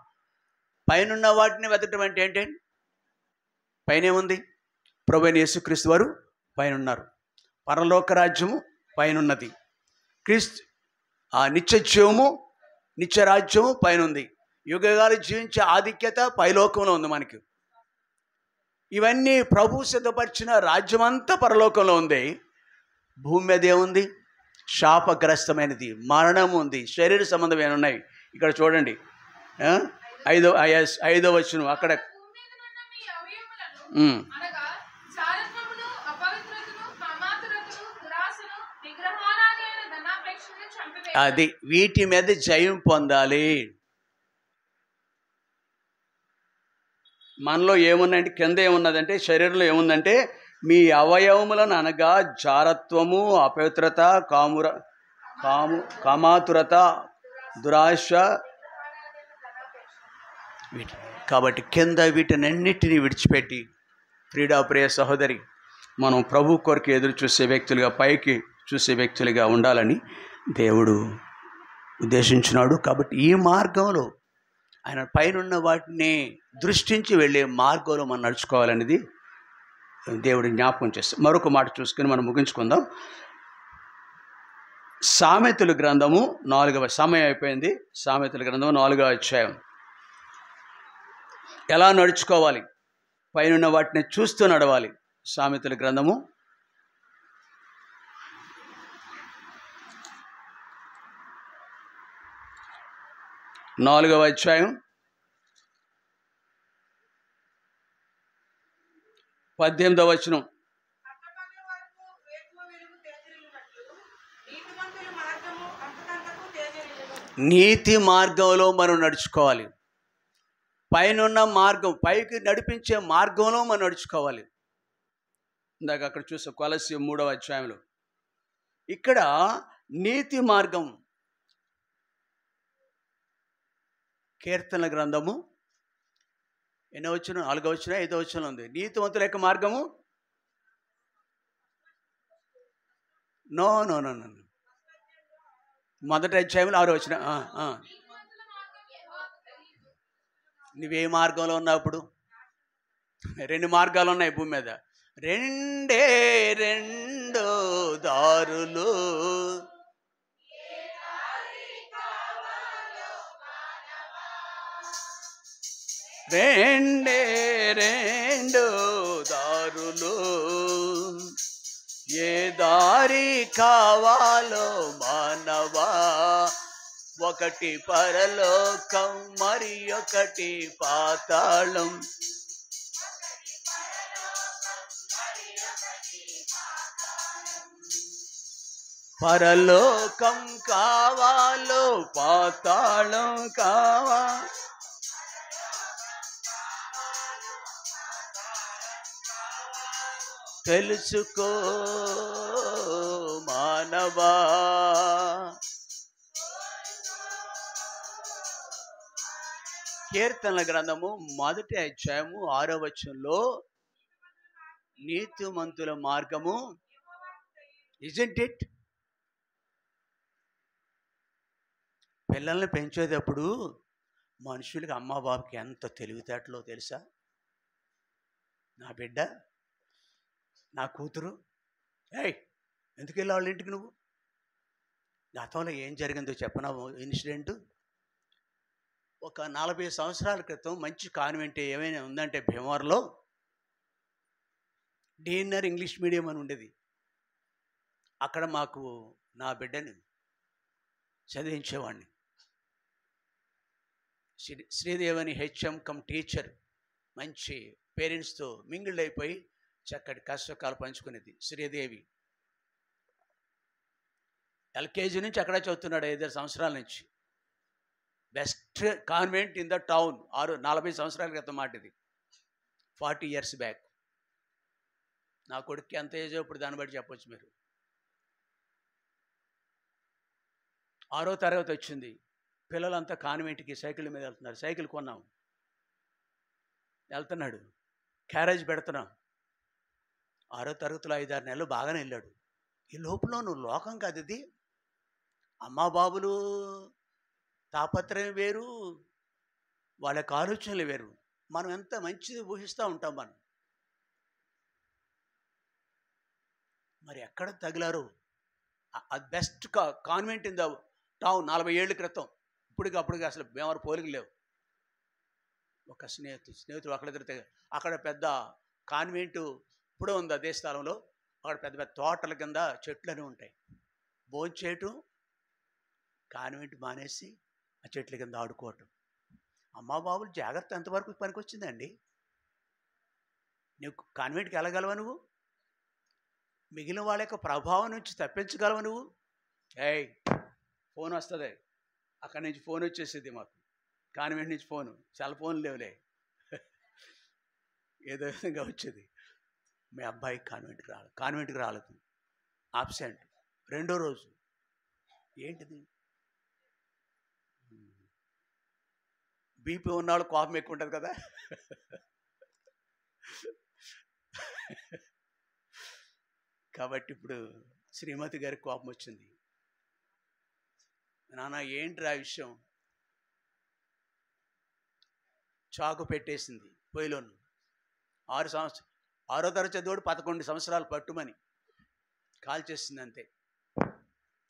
పైనున్న వాటిని వెతకడం అంటే ఏంటండి? పైనేముంది? ప్రభువైన యేసుక్రీస్తు వారు పైన ఉన్నారు. పరలోక రాజ్యము పైనున్నది. క్రీస్తు ఆ నిత్య జీవము, నిత్య రాజ్యము పైనుంది. యుగగాలు జీవించే ఆధిక్యత పైలోకంలో ఉంది మనకి. ఇవన్నీ ప్రభు సిద్ధపరిచిన రాజ్యమంతా పరలోకంలో ఉంది. భూమి మీద ఏముంది? శాపగ్రస్తమైనది, మరణం ఉంది, శరీర సంబంధమైన ఉన్నాయి. ఇక్కడ చూడండి, 5వ వచనం అక్కడ అది వీటి మీద జయం పొందాలి. మనలో ఏమున్నాయంటే, కింద ఏమున్నదంటే, శరీరంలో ఏముందంటే, మీ అవయవములను అనగా జారత్వము, అపవిత్రత, కామాతురత, దురాశ, వీటి కాబట్టి కింద వీటినన్నిటినీ విడిచిపెట్టి ప్రియుడా ప్రియ సహోదరి, మనం ప్రభు కొరకు ఎదురు చూసే వ్యక్తులుగా, పైకి చూసే వ్యక్తులుగా ఉండాలని దేవుడు ఉద్దేశించినాడు. కాబట్టి ఈ మార్గంలో ఆయన పైనున్న వాటిని దృష్టించి వెళ్ళే మార్గంలో మనం నడుచుకోవాలనేది దేవుడి జ్ఞాపకం చేస్తాం. మరొక మాట చూసుకుని మనం ముగించుకుందాం. సామెతల గ్రంథము 4వ సమయం అయిపోయింది. సామెతల గ్రంథము 4వ అధ్యాయం. ఎలా నడుచుకోవాలి? పైనున్న వాటిని చూస్తూ నడవాలి. సామెతల గ్రంథము 4వ అధ్యాయం 18వ వచనం. నీతి మార్గంలో మనం నడుచుకోవాలి. పైనున్న మార్గం, పైకి నడిపించే మార్గంలో మనం నడుచుకోవాలి. ఇందాక అక్కడ చూసాం కొలస్సీ 3వ అధ్యాయంలో. ఇక్కడ నీతి మార్గం. కీర్తనల గ్రంథము ఎన్నో వచనం? 4వ వచనం 5వ వచనం ఉంది. నీతివంతుల యొక్క మార్గము నో నో నో నో మొదటి అధ్యాయంలో 6వ వచనం. నువ్వే మార్గంలో ఉన్నప్పుడు 2 మార్గాలు ఉన్నాయి భూమి మీద. 2 దారులు, రెండు దారులు, ఏ దారి కావాలో మానవా, ఒకటి పరలోకం మరి ఒకటి పాతాళం. పరలోకం కావాలో పాతాళం కావా, తెలుసుకో మానవా. కీర్తనల గ్రంథము మొదటి అధ్యాయము 6వ వచనంలో నీతిమంతుల మార్గము, ఇజంట్ ఇట్? పిల్లల్ని పెంచేటప్పుడు మనుషులకి అమ్మ బాబుకి ఎంత తెలివితేటలో తెలుసా? నా బిడ్డ, నా కూతురు, ఎందుకు వెళ్ళి వాళ్ళ ఇంటికి నువ్వు? గతంలో ఏం జరిగిందో చెప్పనా ఇన్సిడెంట్. ఒక 40 సంవత్సరాల క్రితం మంచి కాన్వెంట్ ఏమైనా ఉందంటే భీమవరంలో డిఎన్ఆర్ ఇంగ్లీష్ మీడియం అని ఉండేది. అక్కడ మాకు నా బిడ్డని చదివించేవాడిని. శ్రీదేవని హెచ్ఎం కమ్ టీచర్, మంచి పేరెంట్స్తో మింగిల్డ్ అయిపోయి చక్కటి కష్టకాలు పంచుకునేది శ్రీదేవి. ఎల్కేజీ నుంచి అక్కడ చదువుతున్నాడు, 5 సంవత్సరాల నుంచి. Best convent in the town. 40 సంవత్సరాల క్రితం మాట ఇది, 40 years బ్యాక్. నా కొడుక్కి ఎంత ఏజో ఇప్పుడు దాన్ని బట్టి చెప్పొచ్చు మీరు. 6వ తరగతి వచ్చింది, పిల్లలంతా కాన్వెంట్కి సైకిల్ మీద వెళ్తున్నారు. సైకిల్ కొన్నాం, వెళ్తున్నాడు, క్యారేజ్ పెడుతున్నాం. 6వ తరగతిలో 5-6 నెలలు బాగానే వెళ్ళాడు. ఈ లోపల నువ్వు లోకం కాదు ఇది, అమ్మా బాబులు తాపత్రయం వేరు, వాళ్ళ ఆలోచనలు వేరు. మనం ఎంత మంచిది ఊహిస్తూ ఉంటాం మనం. మరి ఎక్కడ తగిలారు? Best convent in the town 40 ఏళ్ళ క్రితం. అప్పటికి అసలు భీమవరం పోలికలు లేవు. ఒక స్నేహితుడు అక్కడ పెద్ద కాన్వెంటు ఇప్పుడు ఉంది అదే స్థలంలో. అక్కడ పెద్ద పెద్ద తోటల కింద చెట్లని ఉంటాయి. భోంచేయటం, కాన్వెంట్ మానేసి ఆ చెట్ల కింద ఆడుకోవటం. అమ్మా బాబులు జాగ్రత్త ఎంతవరకు పనికొచ్చిందండి? నువ్వు కాన్వెంట్కి వెళ్ళగలవా? నువ్వు మిగిలిన వాళ్ళ యొక్క ప్రభావం నుంచి తప్పించగలవా నువ్వు? ఫోన్ వస్తుంది, అక్కడి నుంచి ఫోన్ వచ్చేసేది మాకు. కాన్వెంట్ నుంచి ఫోను, సెల్ ఫోన్ లేవులే, ఏదో విధంగా వచ్చేది. మీ అబ్బాయి కాన్వెంట్కి రాలేదు, ఆబ్సెంట్. 2వ రోజు ఏంటిది? బీపీ ఉన్నవాళ్ళు కోపం ఎక్కువ ఉంటుంది కదా. కాబట్టి ఇప్పుడు శ్రీమతి గారికి కోపం వచ్చింది. నాన్న ఏంటి ఆ విషయం? చాకు పెట్టేసింది పొయ్యిలోను. 6వ తరగతి చదివాడు, 11 సంవత్సరాలు పట్టుమని కాల్చేసింది అంతే.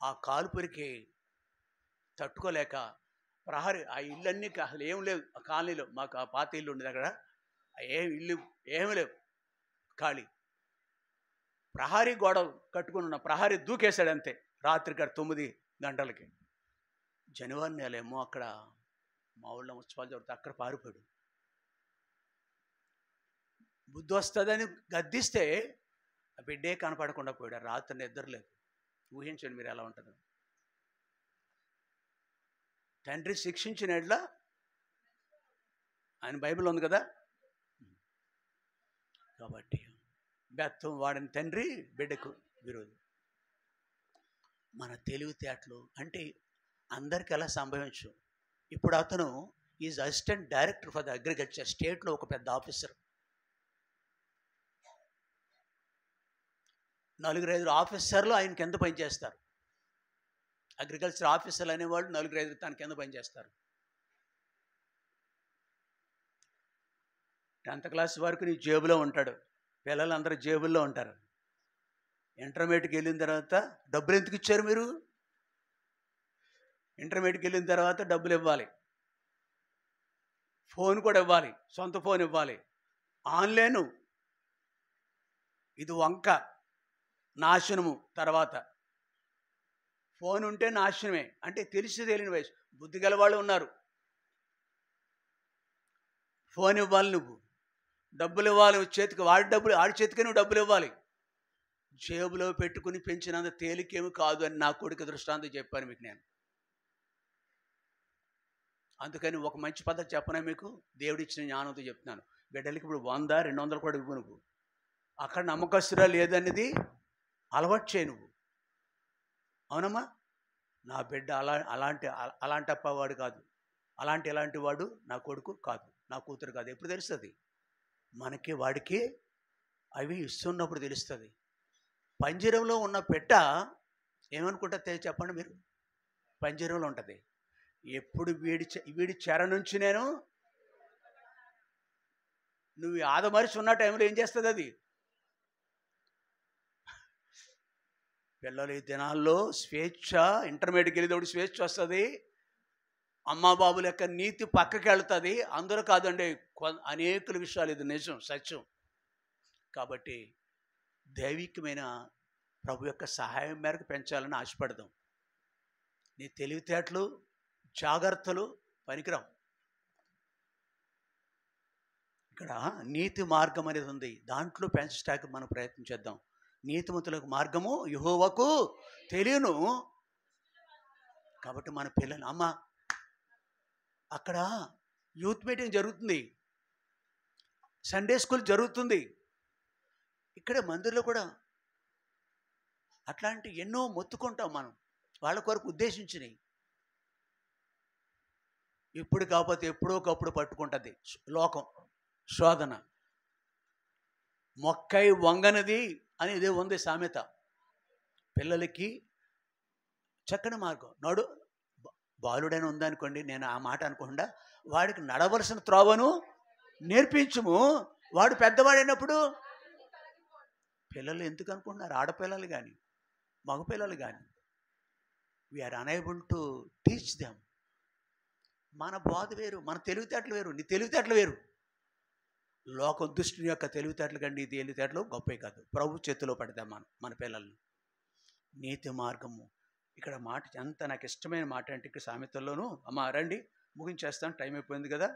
ఆ కాలుపురికి తట్టుకోలేక ప్రహరీ, ఆ ఇళ్ళన్నీ అసలు ఏం లేవు ఆ కాలనీలో. మాకు ఆ పాత ఇల్లు ఉండేది అక్కడ, ఏమి లేవు, ఖాళీ. ప్రహరీ గోడ కట్టుకుని ఉన్న ప్రహరీ దూకేశాడు అంతే. రాత్రి 9 గంటలకి. జనవరి నెలేమో అక్కడ మా ఊళ్ళో ఉత్సవాలు జరుగుతాయి, అక్కడ పారిపోయాడు. బుద్ధి వస్తుందని గద్దిస్తే ఆ బిడ్డే కనపడకుండా పోయాడు. రాత్రి నిద్రలేదు. ఊహించండి మీరు ఎలా ఉంటుందో. తండ్రి శిక్షించిన ఎడ్ల ఆయన బైబిల్ ఉంది కదా. కాబట్టి బెత్తం వాడిన తండ్రి బిడ్డకు విరోధి. మన తెలివితేటలు అంటే అందరికీ ఎలా సంభవించు. ఇప్పుడు అతను is assistant director for the agriculture, స్టేట్లో ఒక పెద్ద ఆఫీసర్. 4-5 ఆఫీసర్లు ఆయన కింద పనిచేస్తారు. అగ్రికల్చర్ ఆఫీసర్లు అనేవాళ్ళు 4-5 తన కింద పనిచేస్తారు. 10th క్లాస్ వరకు నీ జేబులో ఉంటాడు, పిల్లలందరూ జేబుల్లో ఉంటారు. ఇంటర్మీడియట్కి వెళ్ళిన తర్వాత డబ్బులు ఎందుకు ఇచ్చారు మీరు? ఇంటర్మీడియట్కి వెళ్ళిన తర్వాత డబ్బులు ఇవ్వాలి, ఫోన్ కూడా ఇవ్వాలి, సొంత ఫోన్ ఇవ్వాలి. ఆన్లైను ఇది వంక, నాశనము. తర్వాత ఫోన్ ఉంటే నాశనమే. అంటే తెలిసి తెలియని వయసు. బుద్ధి గల వాళ్ళు ఉన్నారు. ఫోన్ ఇవ్వాలి, నువ్వు డబ్బులు ఇవ్వాలి చేతికి, ఆడి చేతికి నువ్వు డబ్బులు ఇవ్వాలి. జేబులో పెట్టుకుని పెంచినంత తేలికేమి కాదు అని నా కొడుకు దృష్టాంతం చెప్పాను మీకు నేను. అందుకని ఒక మంచి పద్ధతి చెప్పనా మీకు, దేవుడిచ్చిన జ్ఞానంతో చెప్తున్నాను. బిడ్డలకి ఇప్పుడు 100-200 కూడా ఇవ్వు నువ్వు. అక్కడ నమ్మకస్తురా లేదనేది అలవాటు చేయి నువ్వు. అవునమ్మా? నా బిడ్డ అలాంటి అప్పవాడు కాదు, ఇలాంటి వాడు నా కొడుకు కాదు, నా కూతురు కాదు. ఎప్పుడు తెలుస్తుంది మనకి? వాడికి అవి ఇస్తున్నప్పుడు తెలుస్తుంది. పంజరంలో ఉన్న పెట్ట ఏమనుకుంటా చెప్పండి మీరు? పంజరంలో ఉంటుంది. ఎప్పుడు వీడి చెర నుంచి నేను నువ్వు ఆదమరిచి ఉన్న టైంలో ఏం చేస్తుంది అది? పిల్లలు ఈ దినాల్లో స్వేచ్ఛ, ఇంటర్మీడియట్కి వెళ్ళేటప్పుడు స్వేచ్ఛ వస్తుంది. అమ్మా బాబుల యొక్క నీతి పక్కకి వెళ్తుంది. అందరూ కాదండి, అనేక విషయాలు ఇది నిజం, సత్యం. కాబట్టి దైవికమైన ప్రభు యొక్క సహాయం మేరకు పెంచాలని ఆశపడదాం. నీ తెలివితేటలు, జాగ్రత్తలు పనికిరావు. ఇక్కడ నీతి మార్గం అనేది ఉంది, దాంట్లో పెంచడానికి మనం ప్రయత్నం చేద్దాం. నీతిమంతులకు మార్గము యెహోవాకు తెలియను. కాబట్టి మన పిల్లలు, అమ్మ అక్కడ యూత్ మీటింగ్ జరుగుతుంది, సండే స్కూల్ జరుగుతుంది, ఇక్కడ మందిరంలో కూడా అట్లాంటి ఎన్నో మొత్తుకుంటాం మనం, వాళ్ళ కొరకు ఉద్దేశించినవి. ఇప్పుడు కాకపోతే ఎప్పుడో ఒకప్పుడు పట్టుకుంటుంది లోకం, శోధన. మొక్కై వంగనది అని ఇదే ఉంది సామెత. పిల్లలకి చక్కని మార్గం నడు. బాలుడైన ఉందనుకోండి, నేను ఆ మాట అనుకోకుండా వాడికి నడవలసిన త్రోవను నేర్పించుము. వాడు పెద్దవాడైనప్పుడు పిల్లలు ఎందుకు అనుకుంటున్నారు, ఆడపిల్లలు కానీ మగపిల్లలు కానీ, we are unable to teach them. మన బోధ వేరు, మన తెలివితేటలు వేరు. నీ తెలివితేటలు వేరు. లోక దుష్టుని యొక్క తెలివితేటలు కంటే ఈ తెలివితేటలు గొప్పవి కాదు. ప్రభు చేతిలో పడతాం మన పిల్లల్ని. నీతి మార్గము. ఇక్కడ మాట ఎంత నాకు ఇష్టమైన మాట అంటే ఇక్కడ సామెతల్లోనూ, అమ్మ రండి ముగించేస్తాను, టైం అయిపోయింది కదా.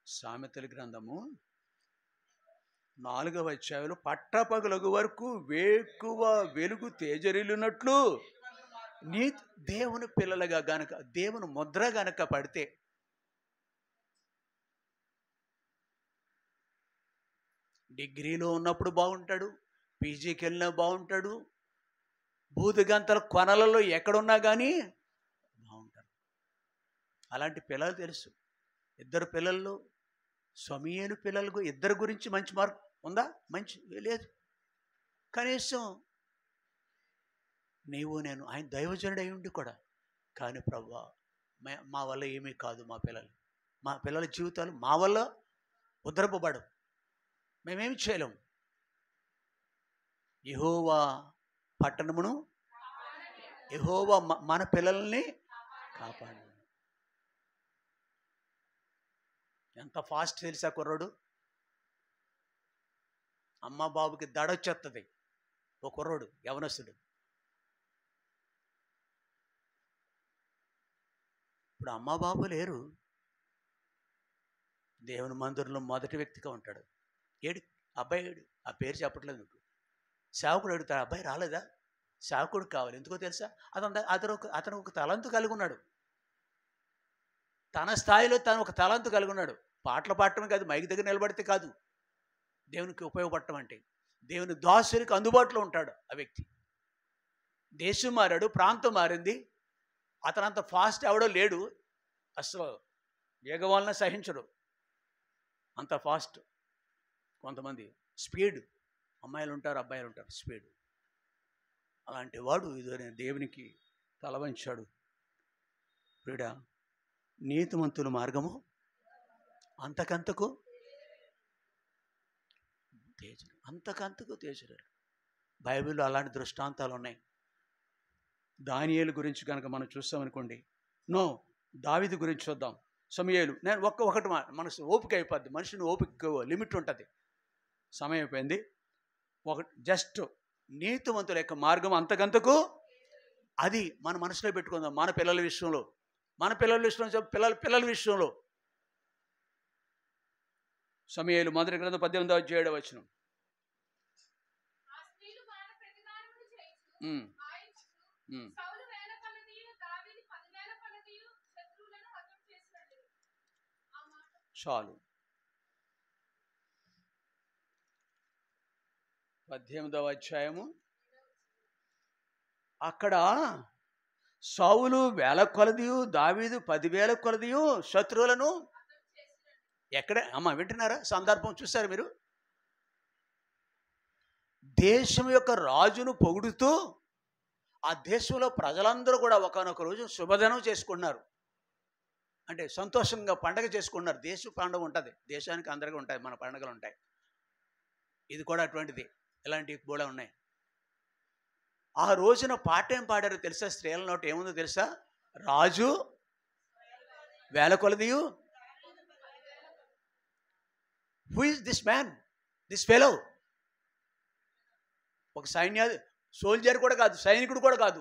సామెతల గ్రంథము 4వ అధ్యాయంలో, పట్టపగలగు వరకు వేకువ వెలుగు తేజరిల్లునట్లు నీ దేవుని పిల్లలుగా గనక, దేవుని ముద్ర గనక పడితే, డిగ్రీలో ఉన్నప్పుడు బాగుంటాడు, పీజీకి వెళ్ళినా బాగుంటాడు, భూదిగంతల కొనలలో ఎక్కడున్నా కానీ బాగుంటాడు. అలాంటి పిల్లలు తెలుసు. ఇద్దరు పిల్లల్లో సమూయేలు పిల్లలకు ఇద్దరు గురించి మంచి మార్క్ ఉందా? మంచి లేదు. కనీసం నీవు నేను, ఆయన దైవజనుడు అయి ఉండి కూడా, కానీ ప్రభువా మా వల్ల ఏమీ కాదు, మా పిల్లల జీవితాలు మా వల్ల ఉద్ధరింపబడవు, మేమేమి చేయలేము. యెహోవా పట్టణమును, యెహోవా మన పిల్లల్ని కాపాడు. ఎంత ఫాస్ట్ తెలుసా కుర్రాడు? అమ్మ బాబుకి దడొచ్చేస్తుంది. ఓ కుర్రాడు యవనస్తుడు. ఇప్పుడు అమ్మ బాబు లేరు. దేవుని మందిరంలో మొదటి వ్యక్తిగా ఉంటాడు. అబ్బాయి ఏడు, ఆ పేరు చెప్పట్లేదు మీకు. సేవకుడు అడుగుతాడు, అబ్బాయి రాలేదా? సేవకుడు కావాలి. ఎందుకో తెలుసా? అతను ఒక తలంతు కలిగి ఉన్నాడు. తన స్థాయిలో తను ఒక తలంతు కలిగి ఉన్నాడు. పాటలు పాడటమే కాదు, మైకి దగ్గర నిలబడితే కాదు దేవునికి ఉపయోగపడటం అంటే. దేవుని దాసునికి అందుబాటులో ఉంటాడు ఆ వ్యక్తి. దేశం మారాడు, ప్రాంతం మారింది. అతనంత ఫాస్ట్ ఎవడో లేడు. అసలు వేగవాళ్ళని సహించడు, అంత ఫాస్ట్. కొంతమంది స్పీడ్, అమ్మాయిలు ఉంటారు, అబ్బాయిలు ఉంటారు, స్పీడ్. అలాంటి వాడు ఇదే దేవునికి తలవంచాడు. ప్రియుడా, నీతిమంతుల మార్గము అంతకంతకు తేజరు, అంతకంతకు తేజరు. బైబిల్లో అలాంటి దృష్టాంతాలు ఉన్నాయి. దానియేలు గురించి కనుక మనం చూస్తామనుకోండి, దావీదు గురించి చూద్దాం. సమూయేలు, నేను ఒకటి మనసు ఓపిక అయిపోద్ది. మనిషిని ఓపిక లిమిట్ ఉంటుంది. సమయం అయిపోయింది. జస్ట్ నీతిమంతుల యొక్క మార్గం అంతకంతకు, అది మన మనసులో పెట్టుకుందాం. మన పిల్లల విషయంలో, పిల్లల విషయంలో. సమూయేలు మొదటి గ్రంథం 18:7 చాలు. 18 అక్కడ సౌలు 1000 కొలదియు, దావీదు 10,000 కొలదియు శత్రువులను ఎక్కడ అమ్మ వింటున్నారా? సందర్భం చూసారు మీరు? దేశం యొక్క రాజును పొగుడుతూ ఆ దేశంలో ప్రజలందరూ కూడా ఒకనొక రోజు శుభదినం చేసుకున్నారు. అంటే సంతోషంగా పండగ చేసుకున్నారు. దేశ పండుగ ఉంటుంది, దేశానికి అందరికీ ఉంటాయి, మన పండుగలు ఉంటాయి. ఇది కూడా అటువంటిది. ఇలాంటివి కూడా ఉన్నాయి. ఆ రోజున పాట ఏం పాడారో తెలుసా? స్త్రీల నోట ఏముందో తెలుసా? రాజు 1000 కొలదియు. Who is this man, this fellow? ఒక సోల్జర్ కూడా కాదు, సైనికుడు కూడా కాదు,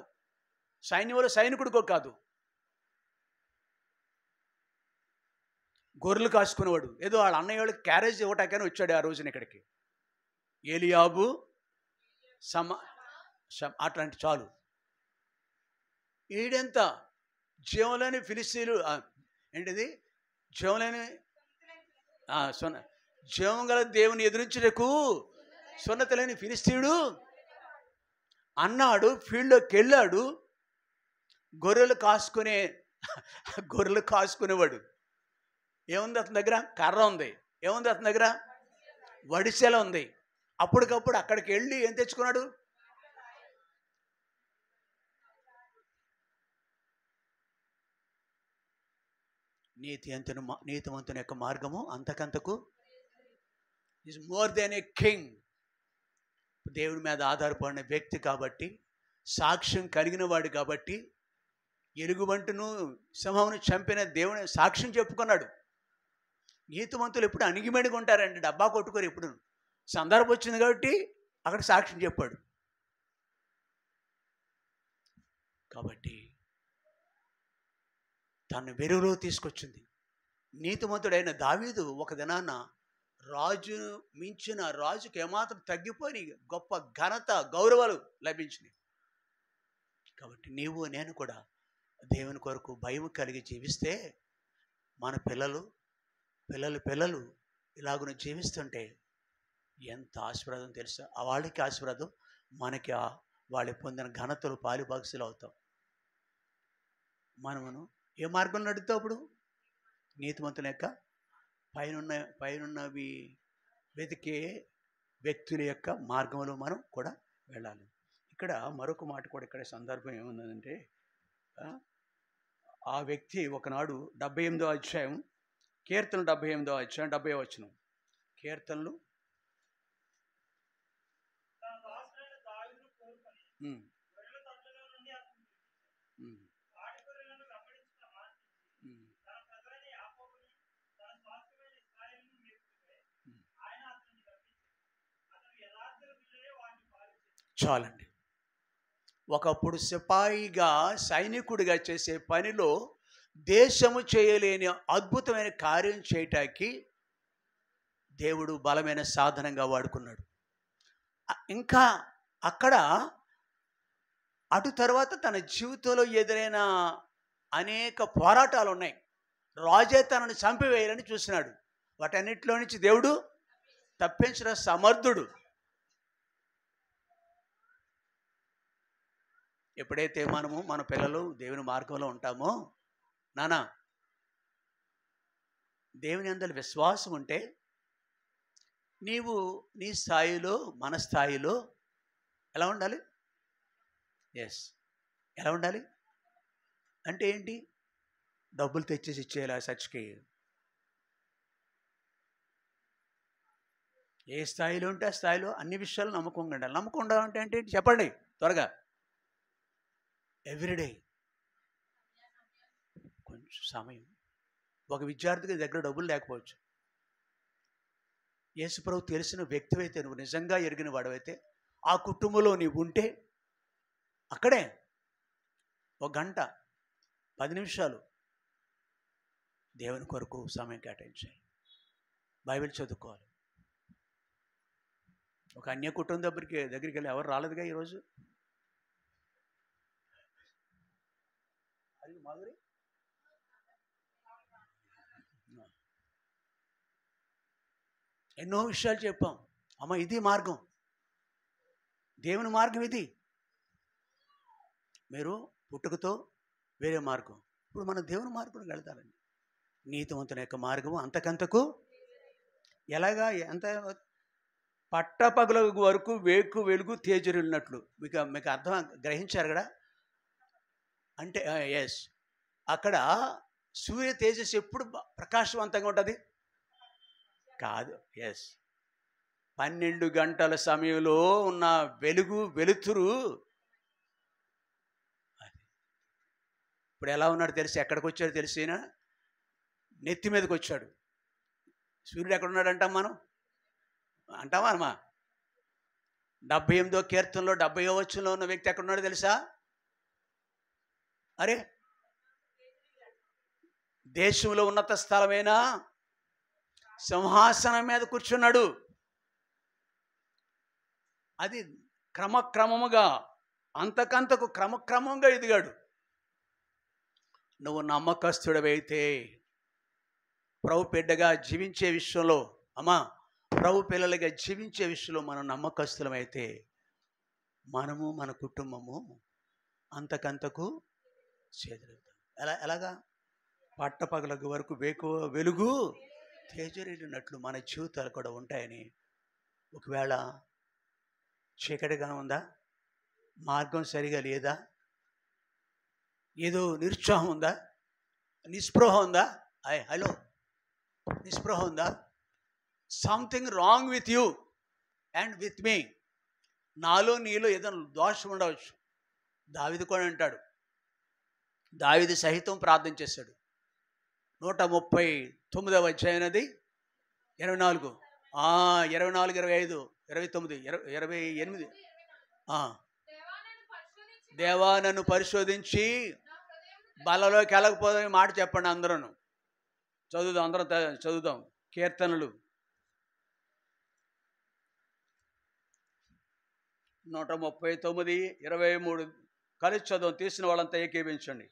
సైన్యంలో సైనికుడు కూడా కాదు, గొర్రెలు కాసుకునేవాడు. ఏదో వాళ్ళ అన్నయ్య వాళ్ళకి క్యారేజ్ ఇవ్వటాకని వచ్చాడు ఆ రోజున ఇక్కడికి. ఏలియాబు అట్లాంటి చాలు. ఈడెంత జీవంలోని ఫిలిస్తీన్లు, ఏంటిది జీవంలోని జీవం గల దేవుని ఎదురించుటకు సున్నత లేని ఫిలిస్తీయుడు అన్నాడు. ఫీల్డ్లోకి వెళ్ళాడు. గొర్రెలు కాసుకునేవాడు. ఏముంది అతని దగ్గర? కర్ర ఉంది. ఏముంది అతని దగ్గర? వడిసెల ఉంది. అప్పటికప్పుడు అక్కడికి వెళ్ళి ఏం తెచ్చుకున్నాడు? నీతిమంతుని యొక్క మార్గము అంతకంతకు is more than a king. దేవుడి మీద ఆధారపడిన వ్యక్తి కాబట్టి, సాక్ష్యం కలిగిన వాడు కాబట్టి, ఎలుగుబంటును సింహమును చంపిన దేవుని సాక్ష్యం చెప్పుకున్నాడు. నీతిమంతులు ఎప్పుడు అణిగిమణిగి ఉంటారండి, డబ్బా కొట్టుకోరు. ఎప్పుడు సందర్భం వచ్చింది కాబట్టి అక్కడ సాక్ష్యం చెప్పాడు. కాబట్టి తను వెలుగులో తీసుకొచ్చింది. నీతిమంతుడైన దావీదు ఒక దినాన రాజును మించిన, రాజుకి ఏమాత్రం తగ్గిపోయి గొప్ప ఘనత, గౌరవాలు లభించినాయి. కాబట్టి నీవు నేను కూడా దేవుని కొరకు భయం కలిగి జీవిస్తే, మన పిల్లలు ఇలాగున జీవిస్తుంటే ఎంత ఆశీర్వాదం తెలుసా? వాళ్ళకి ఆశీర్వాదం, మనకి వాళ్ళు పొందిన ఘనతలు పాలిభాగస్సులు అవుతాం. మనమును ఏ మార్గంలో నడుస్తావు అప్పుడు? నీతిమంతుల యొక్క పైనున్నవి వెతికే వ్యక్తుల యొక్క మార్గంలో మనం కూడా వెళ్ళాలి. ఇక్కడ మరొక మాట కూడా, ఇక్కడ సందర్భం ఏముందంటే, ఆ వ్యక్తి ఒకనాడు 78వ అధ్యాయం, కీర్తనలు 78వ అధ్యాయం 70వ వచనం. కీర్తనలు చాలండి. ఒకప్పుడు సిపాయిగా, సైనికుడిగా చేసే పనిలో దేశము చేయలేని అద్భుతమైన కార్యం చేయటానికి దేవుడు బలమైన సాధనంగా వాడుకున్నాడు. ఇంకా అక్కడ అటు తర్వాత తన జీవితంలో ఎదురైన అనేక పోరాటాలు ఉన్నాయి. రాజే తనను చంపివేయాలని చూసినాడు. వాటన్నిటిలో నుంచి దేవుడు తప్పించిన సమర్థుడు. ఎప్పుడైతే మనము మన పిల్లలు దేవుని మార్గంలో ఉంటామో, నానా దేవుని యందు విశ్వాసం ఉంటే, నీవు నీ స్థాయిలో, మన స్థాయిలో ఎలా ఉండాలి? ఎలా ఉండాలి అంటే ఏంటి? డబ్బులు తెచ్చేసి ఇచ్చేయాలి చర్చికి. ఏ స్థాయిలో ఉంటే ఆ స్థాయిలో అన్ని విషయాలు నమ్మకంగా ఉండాలి. నమ్మకం ఉండాలంటే అంటే ఏంటి చెప్పండి త్వరగా. ఎవ్రీడే కొంచెం సమయం. ఒక విద్యార్థికి దగ్గర డబ్బులు లేకపోవచ్చు. యేసుప్రభు తెలిసిన వ్యక్తివైతే, నువ్వు నిజంగా ఎరిగిన వాడవైతే, ఆ కుటుంబంలో నీవు ఉంటే అక్కడే 1 గంట 10 నిమిషాలు దేవుని కొరకు సమయం కేటాయించాలి. బైబిల్ చదువుకోవాలి. ఒక అన్య కుటుంబం దగ్గరికి వెళ్ళి ఎవరు రాలేదుగా ఈరోజు. అది మాధురి ఎన్నో విషయాలు చెప్పాం. అమ్మ ఇది మార్గం, దేవుని మార్గం ఇది. మీరు పుట్టుకతో వేరే మార్గం. ఇప్పుడు మన దేవుని మార్గంలోకి వెళ్తారండి. నీతివంతుని యొక్క మార్గము అంతకంతకు ఎలాగా, ఎంత పట్టపగల వరకు వేకు వెలుగు తేజరిల్లినట్లు. మీకు అర్థం గ్రహించారు కదా అంటే? ఎస్, అక్కడ సూర్య తేజస్సు ఎప్పుడు ప్రకాశవంతంగా ఉంటుంది కాదు. ఎస్, 12 గంటల సమయంలో ఉన్న వెలుతురు ఇప్పుడు ఎలా ఉన్నాడు తెలిసి, ఎక్కడికి వచ్చాడు తెలిసి, నెత్తి మీదకి వచ్చాడు. సూర్యుడు ఎక్కడున్నాడు అంటాం మనం, అంటామా అమ్మా? 78వ కీర్తనలో 70వ వచనంలో ఉన్న వ్యక్తి ఎక్కడున్నాడు తెలుసా? అరే, దేశంలో ఉన్నత స్థలమైన సింహాసనం మీద కూర్చున్నాడు. అది క్రమక్రమముగా, అంతకంతకు క్రమక్రమంగా ఎదిగాడు. నువ్వు నమ్మకస్తుడవైతే, ప్రభు బిడ్డగా జీవించే విషయంలో, అమ్మా ప్రభు పిల్లలుగా జీవించే విషయంలో మనం నమ్మకస్తులమైతే, మనము మన కుటుంబము అంతకంతకు చేదులుతాం. ఎలాగా? పట్టపగలకు వరకు వెలుగు తేజరిల్లినట్లు మన జీవితాలు కూడా ఉంటాయని. ఒకవేళ చీకటిగా ఉందా, మార్గం సరిగా లేదా, ఏదో నిరుత్సాహం ఉందా, నిస్పృహ ఉందా, హలో నిస్పృహ ఉందా, something wrong with you and with me, నాలో నీలో ఏదైనా దోషం ఉండవచ్చు. దావీదు కూడా అంటాడు, దావీదు సహితం ప్రార్థన చేశాడు. 139వ అధ్యాయం అది 24, 24, 25, 29, 28. దేవా నన్ను పరిశోధించి బలలోకి వెళ్ళకపోదని మాట చెప్పండి. అందరూ చదువుదాం కీర్తనలు 139, 23 కలిసి చదువు. తీసిన వాళ్ళంతా ఏకీభించండి.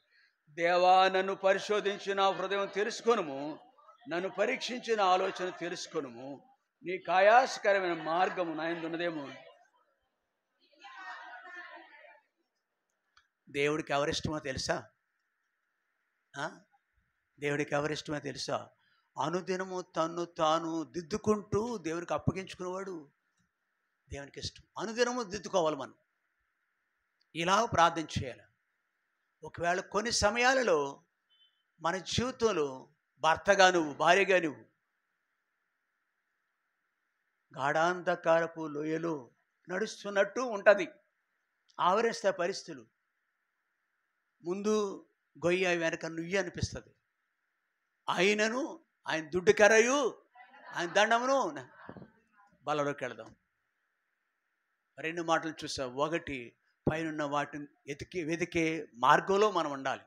దేవా నన్ను పరిశోధించి నా హృదయం తెలుసుకొనుము, నన్ను పరీక్షించిన ఆలోచన తెలుసుకొనుము, నీ కాయాసకరమైన మార్గము నా యందు ఉన్నదేమో. దేవుడికి ఎవరిష్టమో తెలుసా? ఆ? దేవుడికి ఎవరిష్టమో తెలుసా? అనుదినము తన్ను తాను దిద్దుకుంటూ దేవునికి అప్పగించుకునేవాడు దేవునికి ఇష్టం. అనుదినము దిద్దుకోవాలి మనం. ఇలా ప్రార్థన చేయాలి. ఒకవేళ కొన్ని సమయాలలో మన జీవితంలో భర్తగా నువ్వు, భార్యగా నువ్వు గాఢాంధకారపు లోయలో నడుస్తున్నట్టు ఉంటుంది. ఆవరిస్తే పరిస్థితులు. ముందు గొయ్య, వెనక నుయ్యి అనిపిస్తుంది. ఆయనను, ఆయన దుడ్డు కరయు, ఆయన దండమును బలలోకి వెళదాం. రెండు మాటలు చూసాం. ఒకటి, పైనున్న వాటిని వెతికే మార్గంలో మనం ఉండాలి.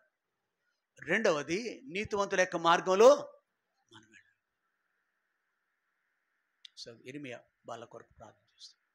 రెండవది, నీతివంతుల యొక్క మార్గంలో మనం వెళ్ళాలి. సో ఇర్మియా వాళ్ళ కొరకు ప్రార్థన చేస్తాం.